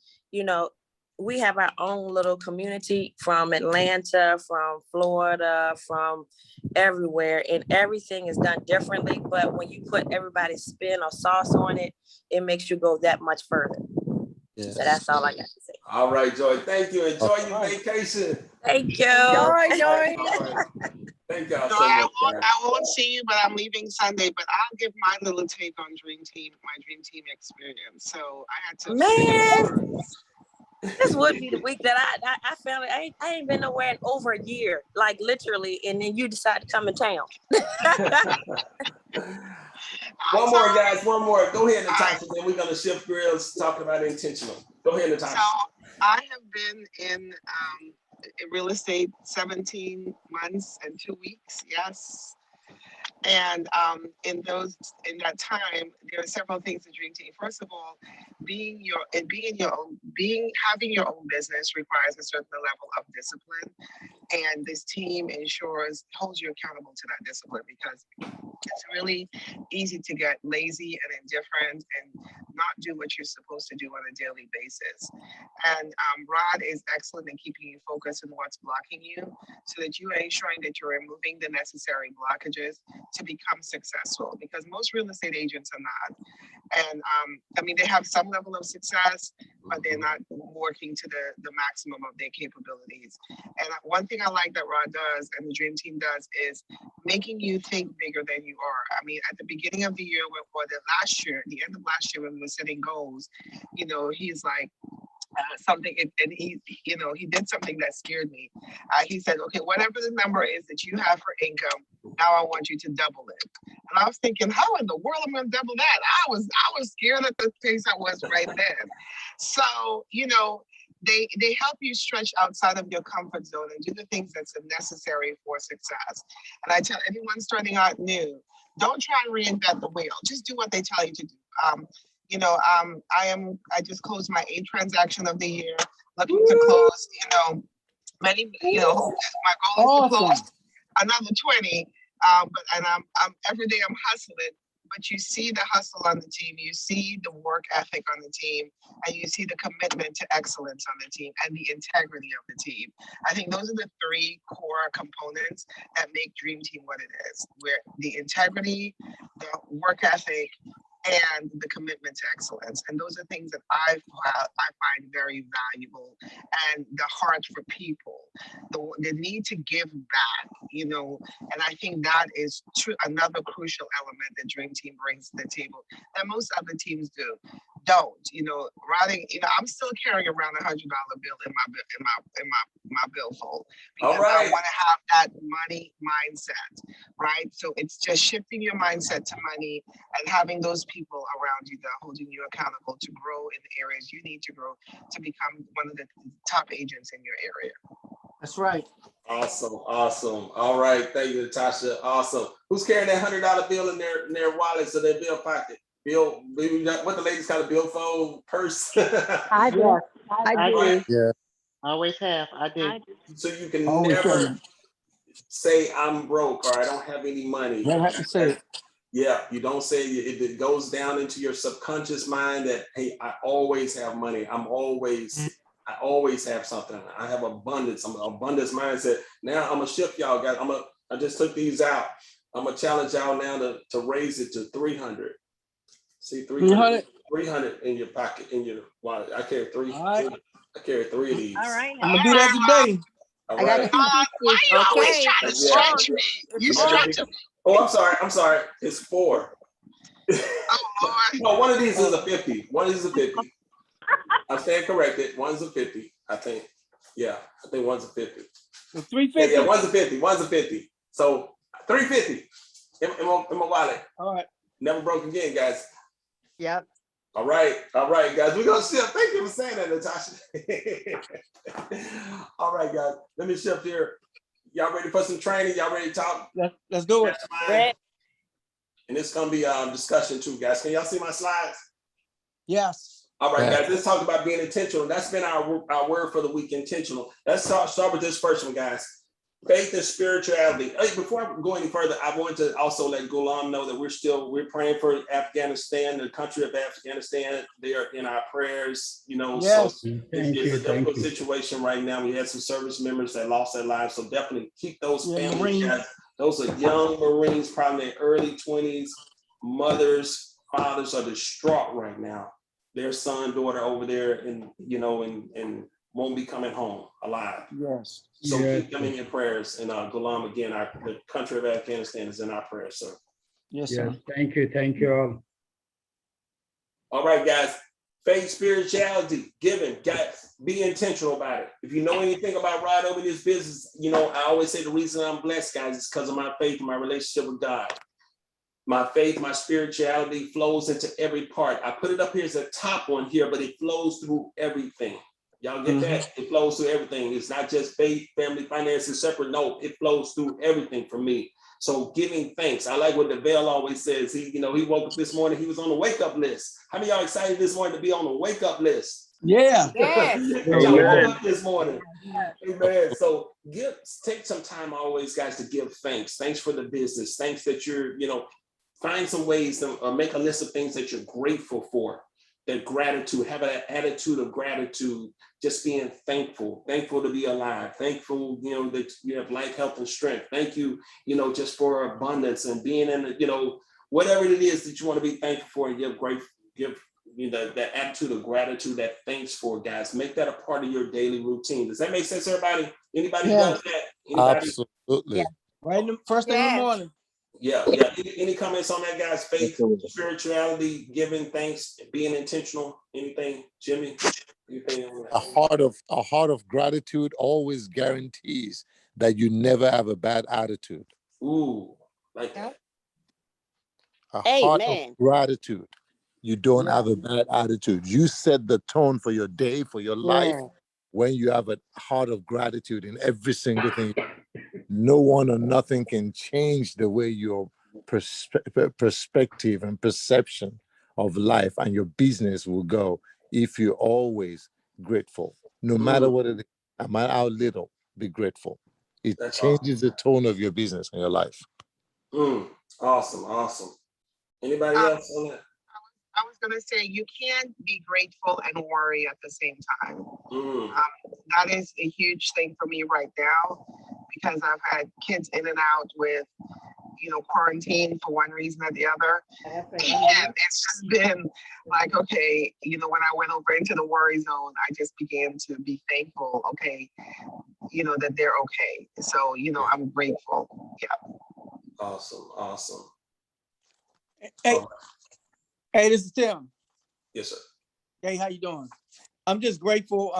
we have our own little community from Atlanta, from Florida, from everywhere, and everything is done differently. But when you put everybody's spin or sauce on it, it makes you go that much further. Yes. So that's all I got to say. All right, Joy. Thank you. Enjoy your vacation. Thank you. Joy. Thank y'all So so much. I won't see you, but I'm leaving Sunday. But I'll give my little take on Dream Team, my Dream Team experience. So I had to. Man, this would be the week that I found it. I ain't been nowhere in over a year, like literally, and then you decide to come in town. One more, guys. One more. Go ahead, Natasha. Then we're gonna shift grills, talking about intentional. Go ahead, Natasha. So I have been in real estate 17 months and 2 weeks. Yes. And in that time, there are several things in Dream Team. First of all, having your own business requires a certain level of discipline, and this team holds you accountable to that discipline, because it's really easy to get lazy and indifferent and not do what you're supposed to do on a daily basis. And Rod is excellent in keeping you focused on what's blocking you, so that you are ensuring that you're removing the necessary blockages to become successful, because most real estate agents are not. And they have some level of success, but they're not working to the maximum of their capabilities. And one thing I like that Rod does and the Dream Team does is making you think bigger than you are. At the beginning of the year, the end of last year when we were setting goals, he's like, something, and he did something that scared me. He said, okay, whatever the number is that you have for income, now I want you to double it. And I was thinking, how in the world am I going to double that? I was scared at the pace I was right then. So, they help you stretch outside of your comfort zone and do the things that's necessary for success. And I tell anyone starting out new, don't try and reinvent the wheel. Just do what they tell you to do. I just closed my 8th transaction of the year, looking to close, my goal is to close another 20. But I'm every day I'm hustling, but you see the hustle on the team, you see the work ethic on the team, and you see the commitment to excellence on the team and the integrity of the team. I think those are the 3 core components that make Dream Team what it is, where the integrity, the work ethic, and the commitment to excellence. And those are things that I find very valuable. And the heart for people, the need to give back, you know, and I think that is another crucial element that Dream Team brings to the table that most other teams don't, you know, rather, you know, I'm still carrying around $100 bill in my billfold because I want to have that money mindset, right? So it's just shifting your mindset to money and having those people around you that are holding you accountable to grow in the areas you need to grow to become one of the top agents in your area. That's right. Awesome, awesome. All right, thank you, Natasha. Awesome. Who's carrying that $100 bill in their wallets or their bill pocket? Bill, what the ladies call a billfold purse. I do. Yes. I do. Yeah. Always have. I do. So you can Always never tell you. say I'm broke or I don't have any money. Never have to say it. Yeah, you don't say it. It goes down into your subconscious mind that, hey, I always have money. I always have something. I have abundance. I'm an abundance mindset. Now I'm gonna shift y'all guys. I just took these out. I'm gonna challenge y'all now to raise it to 300. See, 300 in your pocket, in your wallet. I carry three. Right. I carry 3 of these. All right. I'm gonna do that today. All right. Why you always trying to stretch me? You stretching me. Oh, I'm sorry. It's 4. No, one of these is a 50. One is a 50. I'm staying corrected. One's a 50, I think. Yeah, I think one's a 50. The 350. Yeah, one's a 50. One's a 50. So 350 in my wallet. All right. Never broke again, guys. Yep. All right, guys. We're gonna shift. Thank you for saying that, Natasha. All right, guys. Let me shift here. Y'all ready for some training? Y'all ready to talk? Let's do it. And it's gonna be discussion too, guys. Can y'all see my slides? Yes. All right, guys. Let's talk about being intentional. That's been our word for the week, intentional. Let's start with this first one, guys. Faith and spirituality. Hey, before I go any further, I want to also let Ghulam know that we're praying for Afghanistan, the country of Afghanistan. They are in our prayers, you know. Yes. So it's a difficult situation right now. We had some service members that lost their lives. So definitely keep those families, guys. Those are young Marines, probably in their early 20s. Mothers, fathers are distraught right now. Their son, daughter over there and won't be coming home alive. Yes. So keep them in your prayers. And Ghulam, again, the country of Afghanistan is in our prayers, sir. Yes, sir. Thank you all. All right, guys. Faith, spirituality, giving, guys, be intentional about it. If you know anything about Rod Obee this business, I always say the reason I'm blessed, guys, is because of my faith and my relationship with God. My faith, my spirituality flows into every part. I put it up here as a top one here, but it flows through everything. Y'all get that? It flows through everything. It's not just faith, family, finances separate. No, it flows through everything for me. So giving thanks. I like what DeVale always says. He woke up this morning, he was on the wake up list. How many of y'all excited this morning to be on the wake up list? Yeah. Y'all woke up this morning. Amen. So take some time always, guys, to give thanks. Thanks for the business. Thanks that you're, find some ways to make a list of things that you're grateful for. That gratitude, have an attitude of gratitude, just being thankful to be alive, thankful, that you have life, health, and strength. Thank you, just for abundance and being in, whatever it is that you want to be thankful for and give that attitude of gratitude, that thanks for, guys. Make that a part of your daily routine. Does that make sense, everybody? Anybody does that? Anybody? Absolutely. Yeah. Right, first thing in the morning. Yeah. Any comments on that, guys? Faith, spirituality, giving thanks, being intentional. Anything, Jimmy? Anything on that? A heart of gratitude always guarantees that you never have a bad attitude. Ooh, like that. A heart of gratitude. You don't have a bad attitude. You set the tone for your day, for your life. When you have a heart of gratitude in every single thing. No one or nothing can change the way your perspective and perception of life and your business will go if you're always grateful. No matter what it is, no matter how little, be grateful. It changes the tone of your business and your life. Awesome. Anybody else on that? I was going to say, you can't be grateful and worry at the same time. That is a huge thing for me right now because I've had kids in and out with, quarantined for one reason or the other. And it's just been like, okay, when I went over into the worry zone, I just began to be thankful, okay, that they're okay. So, I'm grateful. Yeah. Awesome. Hey, hey, this is Tim. Yes, sir. Hey, how you doing? I'm just grateful.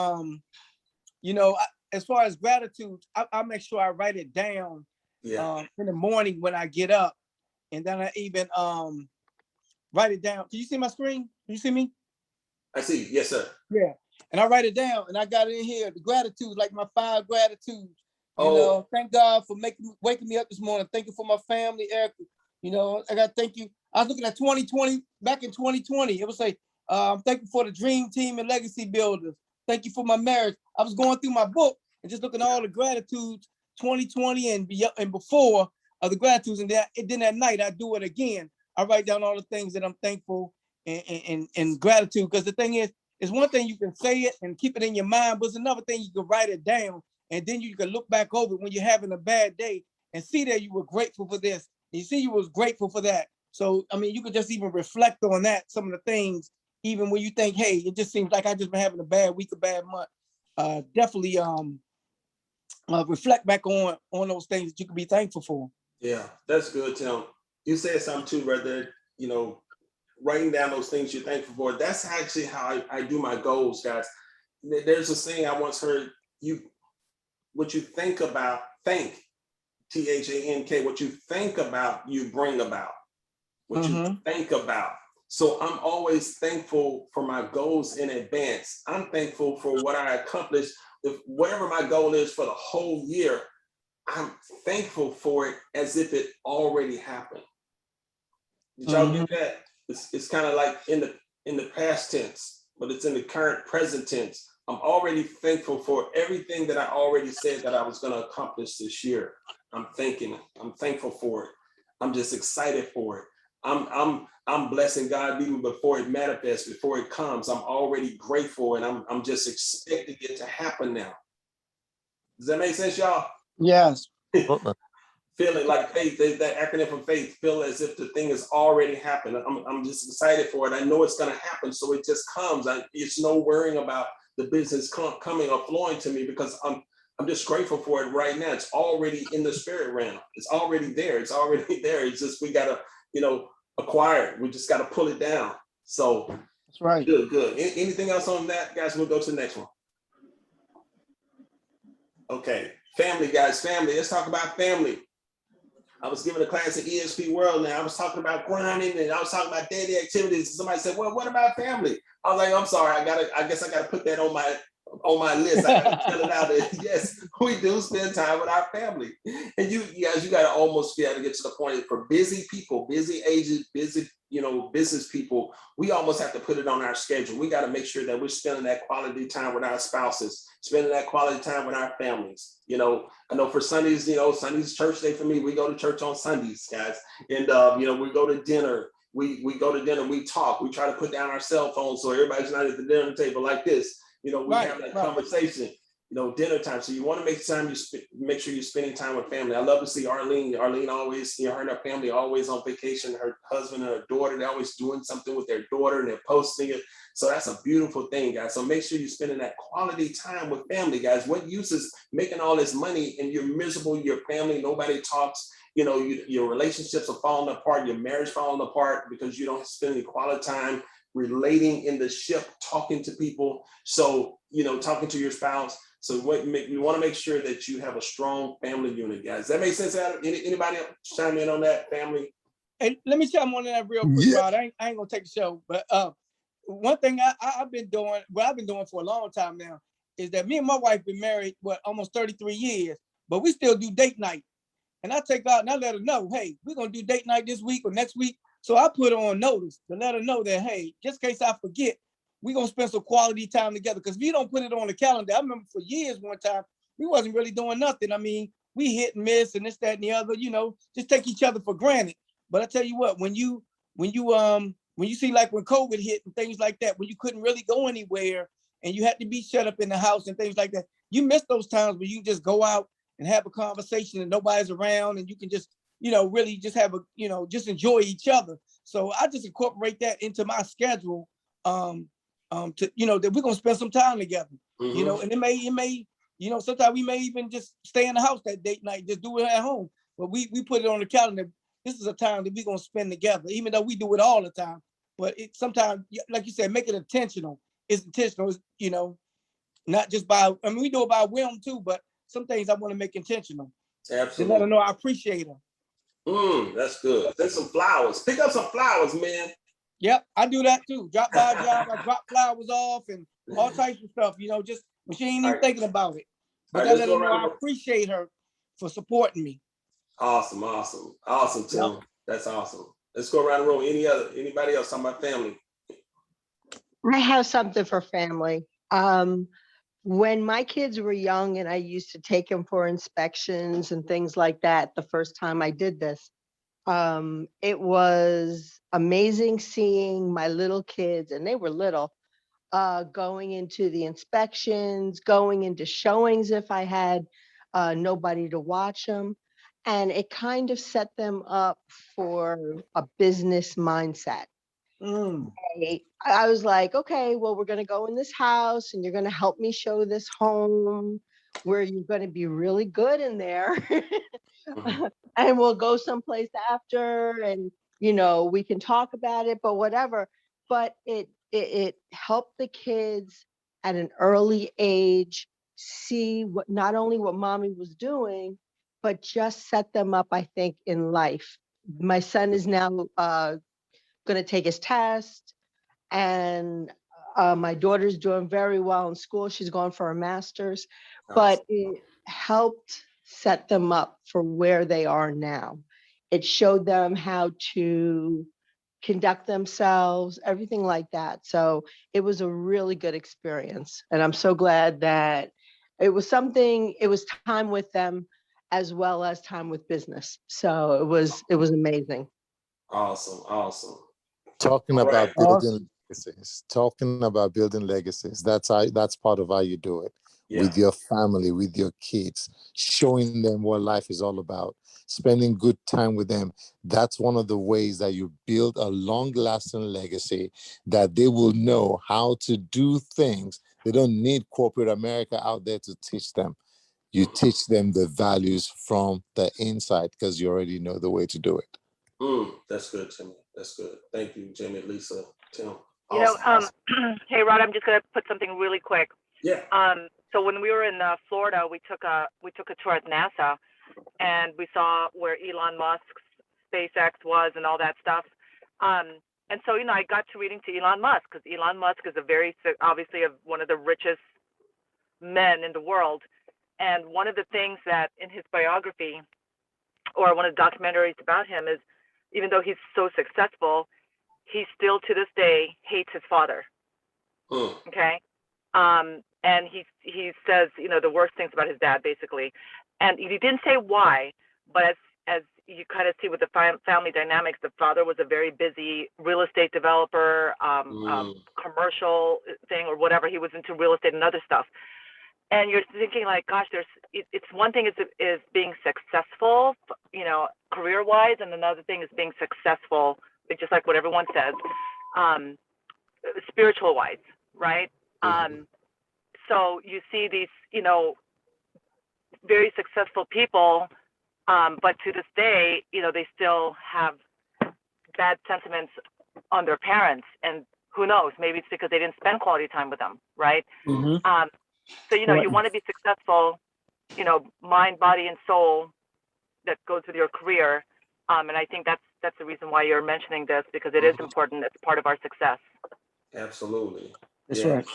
As far as gratitude, I make sure I write it down in the morning when I get up, and then I even write it down. Can you see my screen? Can you see me? I see. Yes, sir. Yeah, and I write it down, and I got it in here. The gratitude, like my 5 gratitudes. Thank God for waking me up this morning. Thank you for my family, Erica. I got to thank you. I was looking at 2020, back in 2020. It was like, thank you for the dream team and legacy builders. Thank you for my marriage. I was going through my book and just looking at all the gratitudes, 2020 and before of the gratitudes. And then at night, I do it again. I write down all the things that I'm thankful and gratitude. Because the thing is, it's one thing you can say it and keep it in your mind, but it's another thing you can write it down. And then you can look back over when you're having a bad day and see that you were grateful for this. And you see you was grateful for that. So, you could just even reflect on that, some of the things, even when you think, hey, it just seems like I just been having a bad week, a bad month. Definitely reflect back on those things that you can be thankful for. Yeah, that's good, Tim. You said something too, brother, writing down those things you're thankful for. That's actually how I do my goals, guys. There's a saying I once heard, what you think about, think, THANK, what you think about, you bring about. What you think about. So I'm always thankful for my goals in advance. I'm thankful for what I accomplished. If whatever my goal is for the whole year, I'm thankful for it as if it already happened. Did y'all get that? It's kind of like in the past tense, but it's in the current present tense. I'm already thankful for everything that I already said that I was going to accomplish this year. I'm thankful for it. I'm just excited for it. I'm blessing God even before it manifests, before it comes. I'm already grateful, and I'm just expecting it to happen now. Does that make sense, y'all? Yes. Feeling like faith, that acronym for faith, feel as if the thing has already happened. I'm just excited for it. I know it's going to happen, so it just comes. It's no worrying about the business coming or flowing to me, because I'm just grateful for it right now. It's already in the spirit realm. It's already there. It's already there. It's just we got to, acquire it. We just got to pull it down. So that's right. Good. Anything else on that, guys? We'll go to the next one. Okay, family, guys. Family. Let's talk about family. I was giving a class at Exp World now. I was talking about grinding, and I was talking about daily activities. And somebody said, well, what about family? I was like, I'm sorry. I guess I got to put that on my list. I got to tell it out there. Yes, we do spend time with our family. And you guys, you got to almost be able to get to the point for busy people, busy agents, busy, business people. We almost have to put it on our schedule. We got to make sure that we're spending that quality time with our spouses, spending that quality time with our families. I know for Sundays, Sunday's church day for me. We go to church on Sundays, guys. And, we go to dinner. We go to dinner, we talk, we try to put down our cell phones so everybody's not at the dinner table like this. We have that conversation, dinner time. So you want to make sure you're spending time with family. I love to see Arlene. Arlene always, her and her family always on vacation. Her husband and her daughter, they're always doing something with their daughter and they're posting it. So that's a beautiful thing, guys. So make sure you're spending that quality time with family, guys. What use is making all this money and you're miserable, your family, nobody talks. Your relationships are falling apart, your marriage falling apart because you don't spend any quality time relating in the ship, talking to people. So, talking to your spouse. So you want to make sure that you have a strong family unit, guys. Does that make sense, Adam? Anybody else chime in on that, family? Hey, let me chime on that real quick, Rod. I ain't gonna take the show, but one thing I've been doing, I've been doing for a long time now, is that me and my wife been married, almost 33 years, but we still do date night. And I take out and I let her know, hey, we're going to do date night this week or next week. So I put on notice to let her know that, hey, just in case I forget, we're going to spend some quality time together. Because if you don't put it on the calendar, I remember for years one time, we wasn't really doing nothing. I mean, we hit and miss and this, that, and the other, just take each other for granted. But I tell you what, when you see like when COVID hit and things like that, when you couldn't really go anywhere and you had to be shut up in the house and things like that, you miss those times where you just go out and have a conversation and nobody's around and you can just, really just have just enjoy each other. So I just incorporate that into my schedule, to, that we're going to spend some time together, and it may, sometimes we may even just stay in the house that date night, just do it at home. But we put it on the calendar. This is a time that we're going to spend together, even though we do it all the time. But it sometimes, like you said, make it intentional. It's intentional, not just by, we do it by whim too, but some things I want to make intentional. Absolutely. To let her know I appreciate her. That's good. Send some flowers. Pick up some flowers, man. Yep, I do that too. Drop by a job, I drop flowers off and all types of stuff, just when she ain't even thinking about it. But I let her know I appreciate her for supporting me. Awesome, Tim. Yep. That's awesome. Let's go around the room. Anybody else talking about family? I have something for family. When my kids were young and I used to take them for inspections and things like that, the first time I did this, it was amazing seeing my little kids, and they were little, going into the inspections, going into showings if I had nobody to watch them. And it kind of set them up for a business mindset. I was like, okay, well, we're going to go in this house and you're going to help me show this home where you're going to be really good in there. And we'll go someplace after and, we can talk about it, but whatever. But it helped the kids at an early age see not only what mommy was doing, but just set them up, I think, in life. My son is now going to take his test, and my daughter's doing very well in school. She's going for a master's, but it helped set them up for where they are now. It showed them how to conduct themselves, everything like that. So it was a really good experience. And I'm so glad that it was time with them as well as time with business. So it was amazing. Awesome. Talking about building legacies. That's part of how you do it. With your family, with your kids, showing them what life is all about, spending good time with them. That's one of the ways that you build a long-lasting legacy, that they will know how to do things. They don't need corporate America out there to teach them. You teach them the values from the inside because you already know the way to do it. That's good, Jimmy. That's good. Thank you, Jimmy, Lisa, Tim. Awesome. Hey, Rod, I'm just gonna put something really quick. Yeah. So when we were in Florida, we took a tour at NASA, and we saw where Elon Musk's SpaceX was and all that stuff. And so I got to reading to Elon Musk, because Elon Musk is obviously one of the richest men in the world. And one of the things that in his biography, or one of the documentaries about him, is even though he's so successful, he still to this day hates his father. Okay. And he says, the worst things about his dad, basically. And he didn't say why, but as you kind of see with the family dynamics, the father was a very busy real estate developer, commercial thing or whatever. He was into real estate and other stuff. And you're thinking like, gosh, it's one thing is being successful, career-wise, and another thing is being successful, just like what everyone says, spiritual-wise, right? So you see these, very successful people, but to this day, they still have bad sentiments on their parents, and who knows? Maybe it's because they didn't spend quality time with them, right? So, you want to be successful, mind, body, and soul, that goes with your career. And I think that's the reason why you're mentioning this, because it is important. It's part of our success. Absolutely. That's right.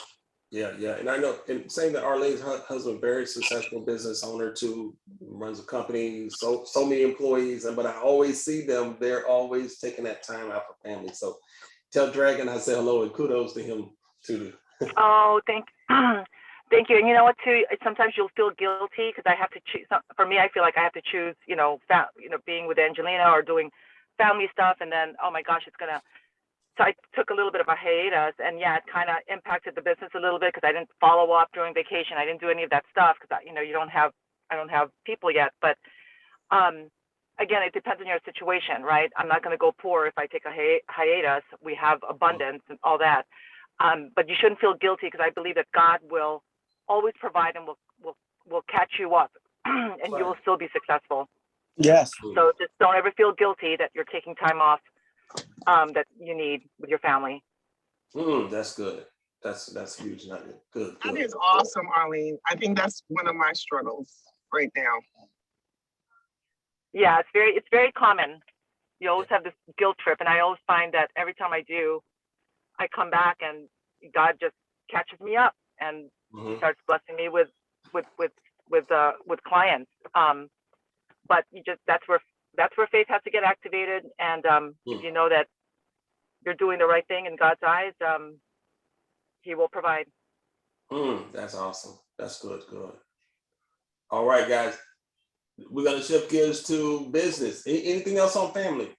Yeah. And I know, and saying that Arlene's husband, very successful business owner too, runs a company, so many employees, but I always see them, they're always taking that time out for family. So tell Dragon I say hello and kudos to him too. Oh, thank you. And you know what, too? Sometimes you'll feel guilty because I have to choose. For me, I feel like I have to choose, being with Angelina or doing family stuff, and then, oh my gosh, so I took a little bit of a hiatus, and yeah, it kind of impacted the business a little bit because I didn't follow up during vacation. I didn't do any of that stuff because I don't have people yet. But again, it depends on your situation, right? I'm not going to go poor if I take a hiatus. We have abundance and all that. But you shouldn't feel guilty, because I believe that God will always provide and will catch you up and you will still be successful. Yes. So just don't ever feel guilty that you're taking time off that you need with your family. That's good. That's huge. Good. That is awesome, Arlene. I think that's one of my struggles right now. Yeah, it's very common. You always have this guilt trip, and I always find that every time I do, I come back and God just catches me up and starts blessing me with clients. But that's where faith has to get activated, and if you know that you're doing the right thing in God's eyes, He will provide. That's awesome. That's good. All right, guys. We're gonna shift gears to business. Anything else on family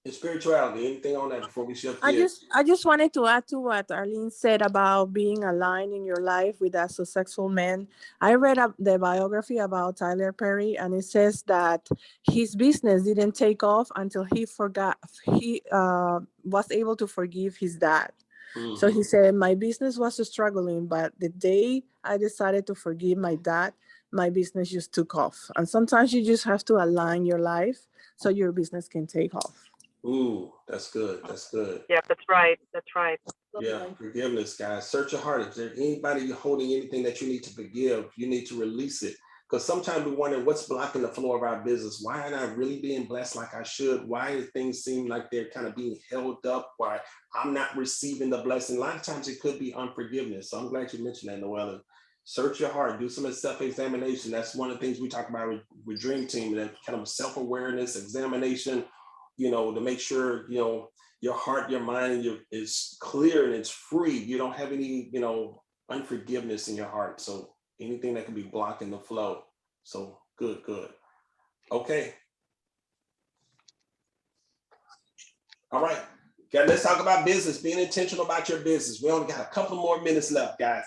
and spirituality? Anything on that before we shift gears? I just wanted to add to what Arlene said about being aligned in your life with a successful man. I read the biography about Tyler Perry, and it says that his business didn't take off until he was able to forgive his dad. So he said, my business was struggling, but the day I decided to forgive my dad, my business just took off. And sometimes you just have to align your life so your business can take off. Ooh, that's good. Yeah, that's right. Yeah, forgiveness, guys. Search your heart. If there's anybody holding anything that you need to forgive, you need to release it. Because sometimes we wonder what's blocking the flow of our business. Why aren't I really being blessed like I should? Why do things seem like they're kind of being held up? Why I'm not receiving the blessing? A lot of times it could be unforgiveness. So I'm glad you mentioned that, Noella. Search your heart. Do some self-examination. That's one of the things we talk about with Dream Team, that kind of self-awareness, examination, to make sure, your heart, your mind is clear and it's free. You don't have any, unforgiveness in your heart. So anything that can be blocking the flow. So good. Okay. All right. Okay, let's talk about business. Being intentional about your business. We only got a couple more minutes left, guys.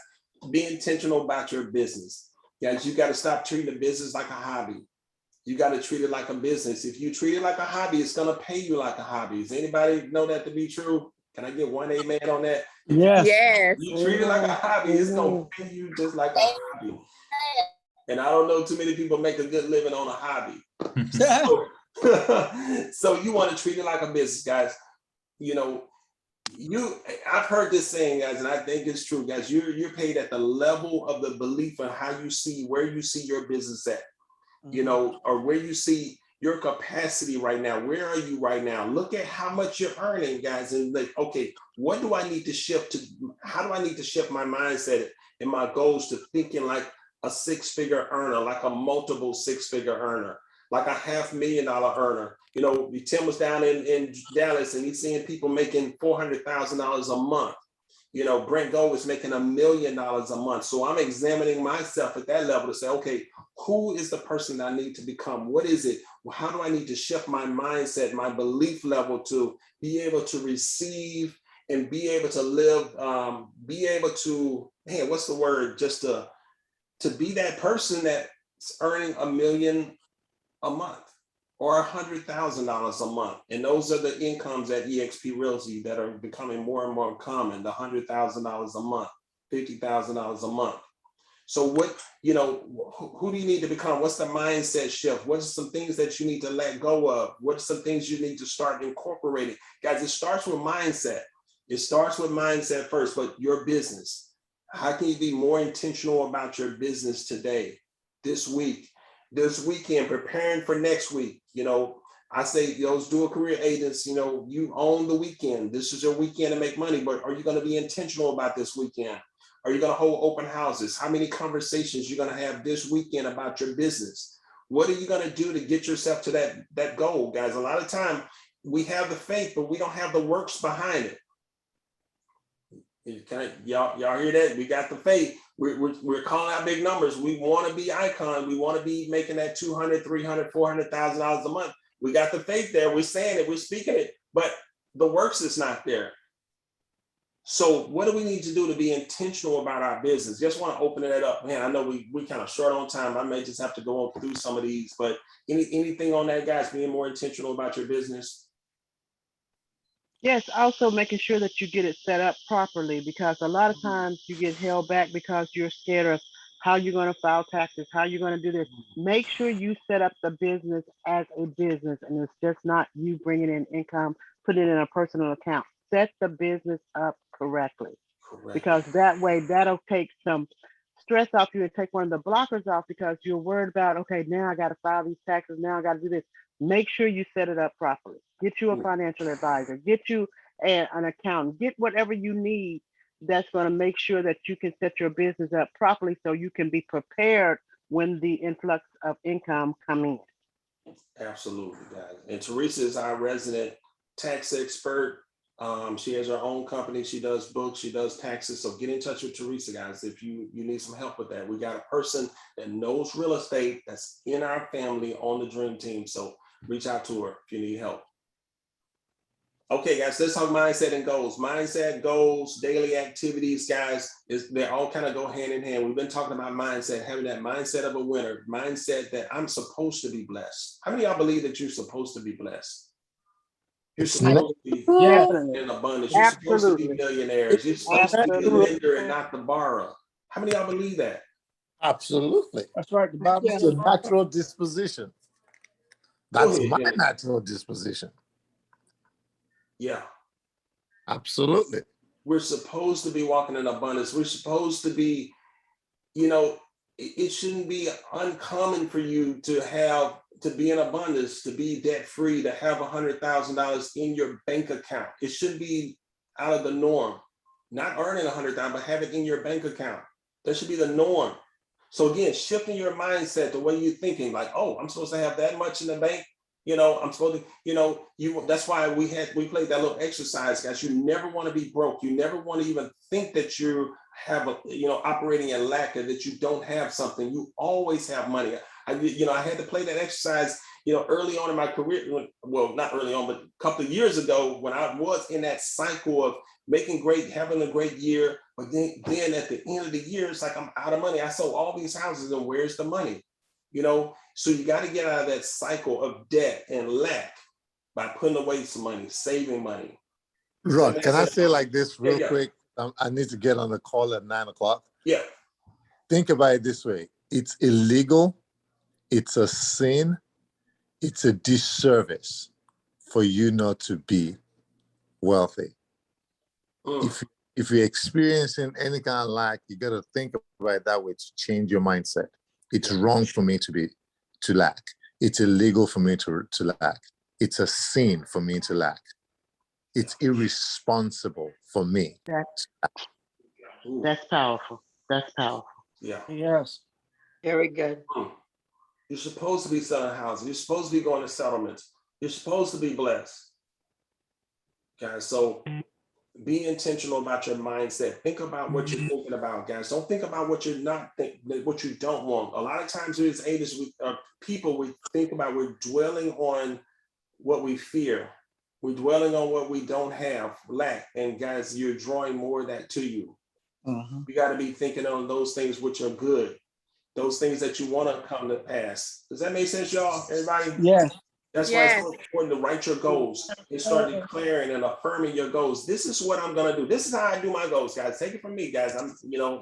Be intentional about your business. Guys, you got to stop treating the business like a hobby. You got to treat it like a business. If you treat it like a hobby, it's going to pay you like a hobby. Does anybody know that to be true? Can I get one amen on that? Yes. You treat it like a hobby, it's going to pay you just like a hobby. And I don't know too many people make a good living on a hobby. So you want to treat it like a business, guys. I've heard this saying, guys, and I think it's true, guys. You're paid at the level of the belief and how you see where you see your business at. Or where you see your capacity right now. Where are you right now? Look at how much you're earning, guys, and like, okay, what do I need to shift to? How do I need to shift my mindset and my goals to thinking like a six-figure earner, like a multiple six-figure earner, like a $500,000 earner? Tim was down in Dallas and he's seeing people making $400,000 a month. Brent Gold was making $1 million a month. So I'm examining myself at that level to say, okay, who is the person I need to become? What is it? How do I need to shift my mindset, my belief level to be able to receive and be able to live, be able to, what's the word? Just to be that person that's earning $1 million a month or $100,000 a month. And those are the incomes at Exp Realty that are becoming more and more common, the $100,000 a month, $50,000 a month. So what, who do you need to become? What's the mindset shift? What are some things that you need to let go of? What are some things you need to start incorporating? Guys, it starts with mindset. It starts with mindset first, but your business. How can you be more intentional about your business today, this week, this weekend, preparing for next week? I say those dual career agents, you own the weekend. This is your weekend to make money, but are you going to be intentional about this weekend? Are you going to hold open houses? How many conversations you're going to have this weekend about your business? What are you going to do to get yourself to that goal, guys? A lot of time we have the faith, but we don't have the works behind it. Y'all hear that? We got the faith. We're calling out big numbers. We want to be icon. We want to be making that $200,000, $300,000, $400,000 a month. We got the faith there. We're saying it. We're speaking it, but the works is not there. So what do we need to do to be intentional about our business? Just want to open it up. Man, I know we kind of short on time. I may just have to go through some of these, but anything on that, guys, being more intentional about your business? Yes, also making sure that you get it set up properly, because a lot of times you get held back because you're scared of how you're going to file taxes, how you're going to do this. Make sure you set up the business as a business, and it's just not you bringing in income, put it in a personal account. Set the business up correctly, because that way that'll take some stress off you and take one of the blockers off, because you're worried about, okay, now I got to file these taxes, now I got to do this. Make sure you set it up properly. Get you a financial advisor, get you an accountant, get whatever you need that's going to make sure that you can set your business up properly so you can be prepared when the influx of income come in. Absolutely, guys. And Teresa is our resident tax expert. She has her own company. She does books, she does taxes. So get in touch with Teresa, guys, if you need some help with that. We got a person that knows real estate that's in our family on the Dream Team. So reach out to her if you need help. Okay, guys, let's talk mindset and goals. Mindset, goals, daily activities, guys, they all kind of go hand in hand. We've been talking about mindset, having that mindset of a winner, mindset that I'm supposed to be blessed. How many of y'all believe that you're supposed to be blessed? You're supposed to be in abundance. You're supposed to be millionaires. You're supposed to be the lender and not the borrower. How many of y'all believe that? Absolutely. That's right. The Bible It's a natural disposition. That's my natural disposition. Yeah. Absolutely. We're supposed to be walking in abundance. We're supposed to be, it shouldn't be uncommon for you to be in abundance, to be debt free, to have $100,000 in your bank account. It should be out of the norm. Not earning $100,000, but have it in your bank account. That should be the norm. So again, shifting your mindset, the way you're thinking, like, oh, I'm supposed to have that much in the bank. I'm supposed to, that's why we played that little exercise, guys. You never want to be broke. You never want to even think that you have operating in lack, or that you don't have something. You always have money. I had to play that exercise, early on in my career. Well, not early on, but a couple of years ago, when I was in that cycle of having a great year, but then at the end of the year, it's like I'm out of money. I sold all these houses, and where's the money? So you got to get out of that cycle of debt and lack by putting away some money, saving money. Rod, can I say like this real quick? I need to get on the call at 9 o'clock. Yeah. Think about it this way. It's illegal. It's a sin. It's a disservice for you not to be wealthy. If you're experiencing any kind of lack, you got to think about it that way to change your mindset. It's wrong for me to lack. It's illegal for me to lack. It's a sin for me to lack. It's irresponsible for me. That's powerful. That's powerful. Yeah. Yes. Very good. You're supposed to be selling houses. You're supposed to be going to settlements. You're supposed to be blessed. Guys, so be intentional about your mindset. Think about what you're thinking about, guys. Don't think about what you're not what you don't want. A lot of times as agents, we think about, we're dwelling on what we fear. We're dwelling on what we don't have, lack. And guys, you're drawing more of that to you. You got to be thinking on those things which are good, those things that you want to come to pass. Does that make sense, y'all? Everybody? Yes. That's why it's so important to write your goals and start declaring and affirming your goals. This is what I'm going to do. This is how I do my goals, guys. Take it from me, guys. I'm,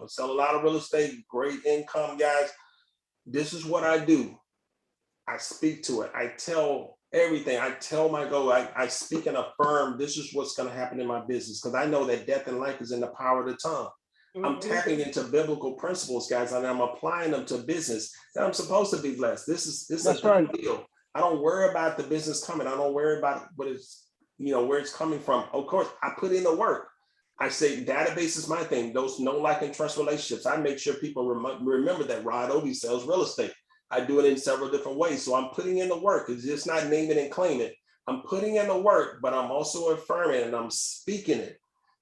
sell a lot of real estate, great income, guys. This is what I do. I speak to it. I tell everything. I tell my goal. I speak and affirm this is what's going to happen in my business, because I know that death and life is in the power of the tongue. I'm tapping into biblical principles, guys, and I'm applying them to business. That I'm supposed to be blessed. This is a big deal. I don't worry about the business coming. I don't worry about what it's, where it's coming from. Of course, I put in the work. I say database is my thing. Those know, like, and trust relationships. I make sure people remember that Rod Obee sells real estate. I do it in several different ways. So I'm putting in the work. It's just not name it and claim it. I'm putting in the work, but I'm also affirming and I'm speaking it.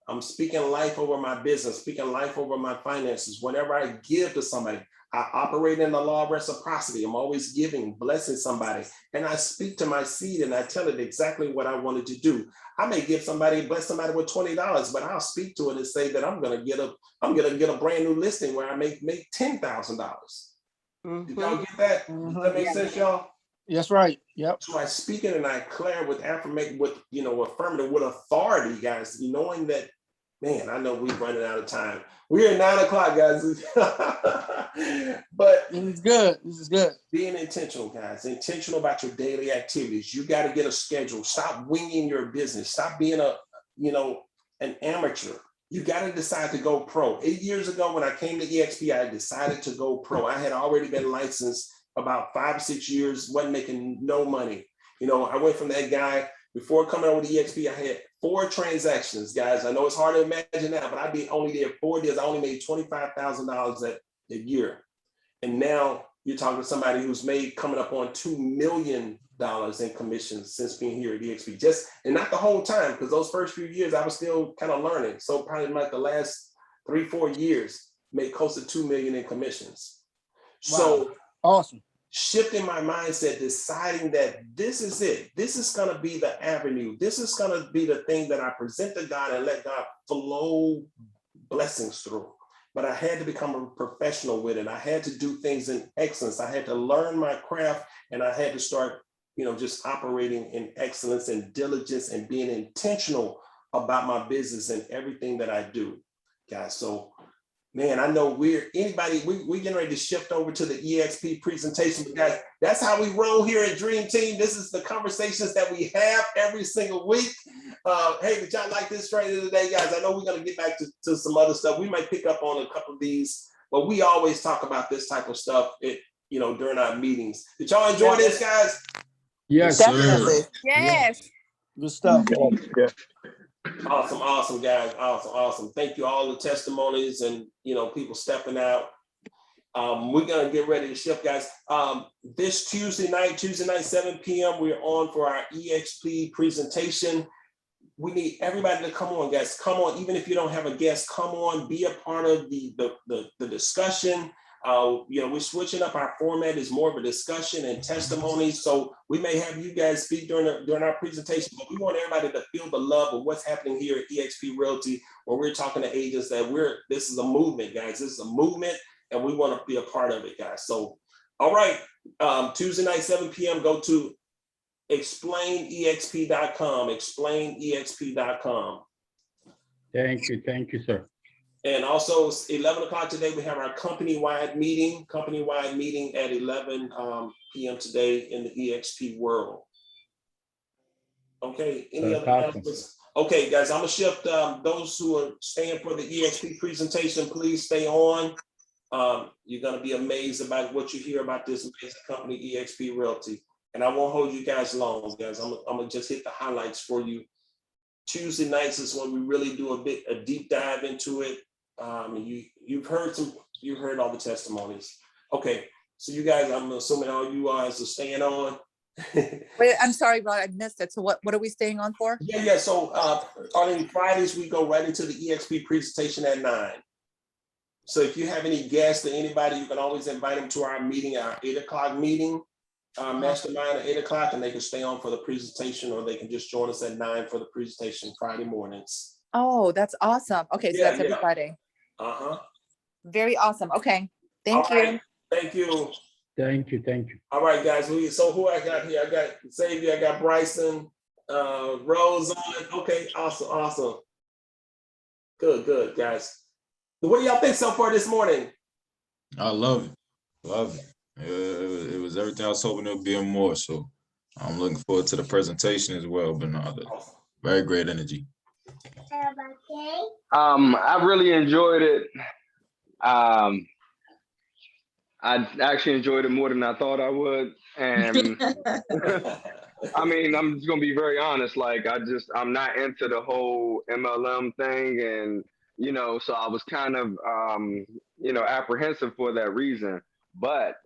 I'm speaking life over my business, speaking life over my finances. Whenever I give to somebody, I operate in the law of reciprocity. I'm always giving, blessing somebody. And I speak to my seed and I tell it exactly what I wanted to do. I may give somebody, bless somebody with $20, but I'll speak to it and say that I'm gonna get a brand new listing where I make $10,000. Did y'all get that? Does that make sense, y'all? That's right. Yep. So I speak it and I declare with affirmation, with affirmative, with authority, guys, knowing that, man, I know we're running out of time. We're at 9 o'clock, guys. But this is good. This is good. Being intentional, guys. Intentional about your daily activities. You got to get a schedule. Stop winging your business. Stop being an amateur. You got to decide to go pro. 8 years ago, when I came to EXP, I decided to go pro. I had already been licensed about 5 or 6 years, wasn't making no money. I went from that guy. Before coming over to EXP, I had 4 transactions, guys. I know it's hard to imagine that, but I only did 4 deals. I only made $25,000 a year. And now you're talking to somebody who's made coming up on $2 million in commissions since being here at EXP. And not the whole time, because those first few years I was still kind of learning. So probably like the last 3-4 years, made close to $2 million in commissions. Wow. So awesome. Shifting my mindset, deciding that this is it. This is going to be the avenue. This is going to be the thing that I present to God and let God flow blessings through. But I had to become a professional with it. I had to do things in excellence. I had to learn my craft, and I had to start, just operating in excellence and diligence and being intentional about my business and everything that I do, guys. So, man, I know we're getting ready to shift over to the EXP presentation, but guys, that's how we roll here at Dream Team. This is the conversations that we have every single week. Hey, did y'all like this straight of the day, guys? I know we're going to get back to some other stuff. We might pick up on a couple of these, but we always talk about this type of stuff, during our meetings. Did y'all enjoy this, guys? Yes, Definitely. sir. Yes. Good stuff. Yeah. Awesome, guys. Awesome. Thank you all the testimonies and people stepping out. We're gonna get ready to shift, guys. This Tuesday night, 7 p.m., we're on for our EXP presentation. We need everybody to come on, guys. Come on, even if you don't have a guest, come on, be a part of the discussion. We're switching up our format. Is more of a discussion and testimony. So we may have you guys speak during our presentation, but we want everybody to feel the love of what's happening here at Exp Realty, where we're talking to agents that this is a movement, guys. This is a movement, and we want to be a part of it, guys. So, all right, Tuesday night, 7 p.m., go to explainexp.com, explainexp.com. Thank you, sir. And also 11 o'clock today, we have our company-wide meeting at 11 p.m. today in the EXP world. Okay, any other announcements? Okay, guys, I'm gonna shift. Those who are staying for the EXP presentation, please stay on. You're gonna be amazed about what you hear about this amazing company, Exp Realty. And I won't hold you guys long, guys. I'm gonna just hit the highlights for you. Tuesday nights is when we really do a deep dive into it. You've heard all the testimonies. Okay, so you guys, I'm assuming all you guys are staying on. Wait, I'm sorry, Rod, I missed it. So what are we staying on for? Yeah. So on Fridays, we go right into the EXP presentation at 9. So if you have any guests or anybody, you can always invite them to our meeting, our 8 o'clock meeting, Mastermind at 8 o'clock, and they can stay on for the presentation, or they can just join us at 9 for the presentation Friday mornings. Oh, that's awesome. Okay, so that's every Friday. Very awesome. Okay, thank you. Thank you. Thank you. All right, guys. So who I got here? I got Xavier, I got Bryson, Rose on. Okay, awesome. Good, guys. What do y'all think so far this morning? I love it. It was everything I was hoping it would be and more. So I'm looking forward to the presentation as well. But no, very great energy. I really enjoyed it. I actually enjoyed it more than I thought I would. And I mean, I'm just gonna be very honest. Like, I'm not into the whole MLM thing, and so I was kind of apprehensive for that reason. But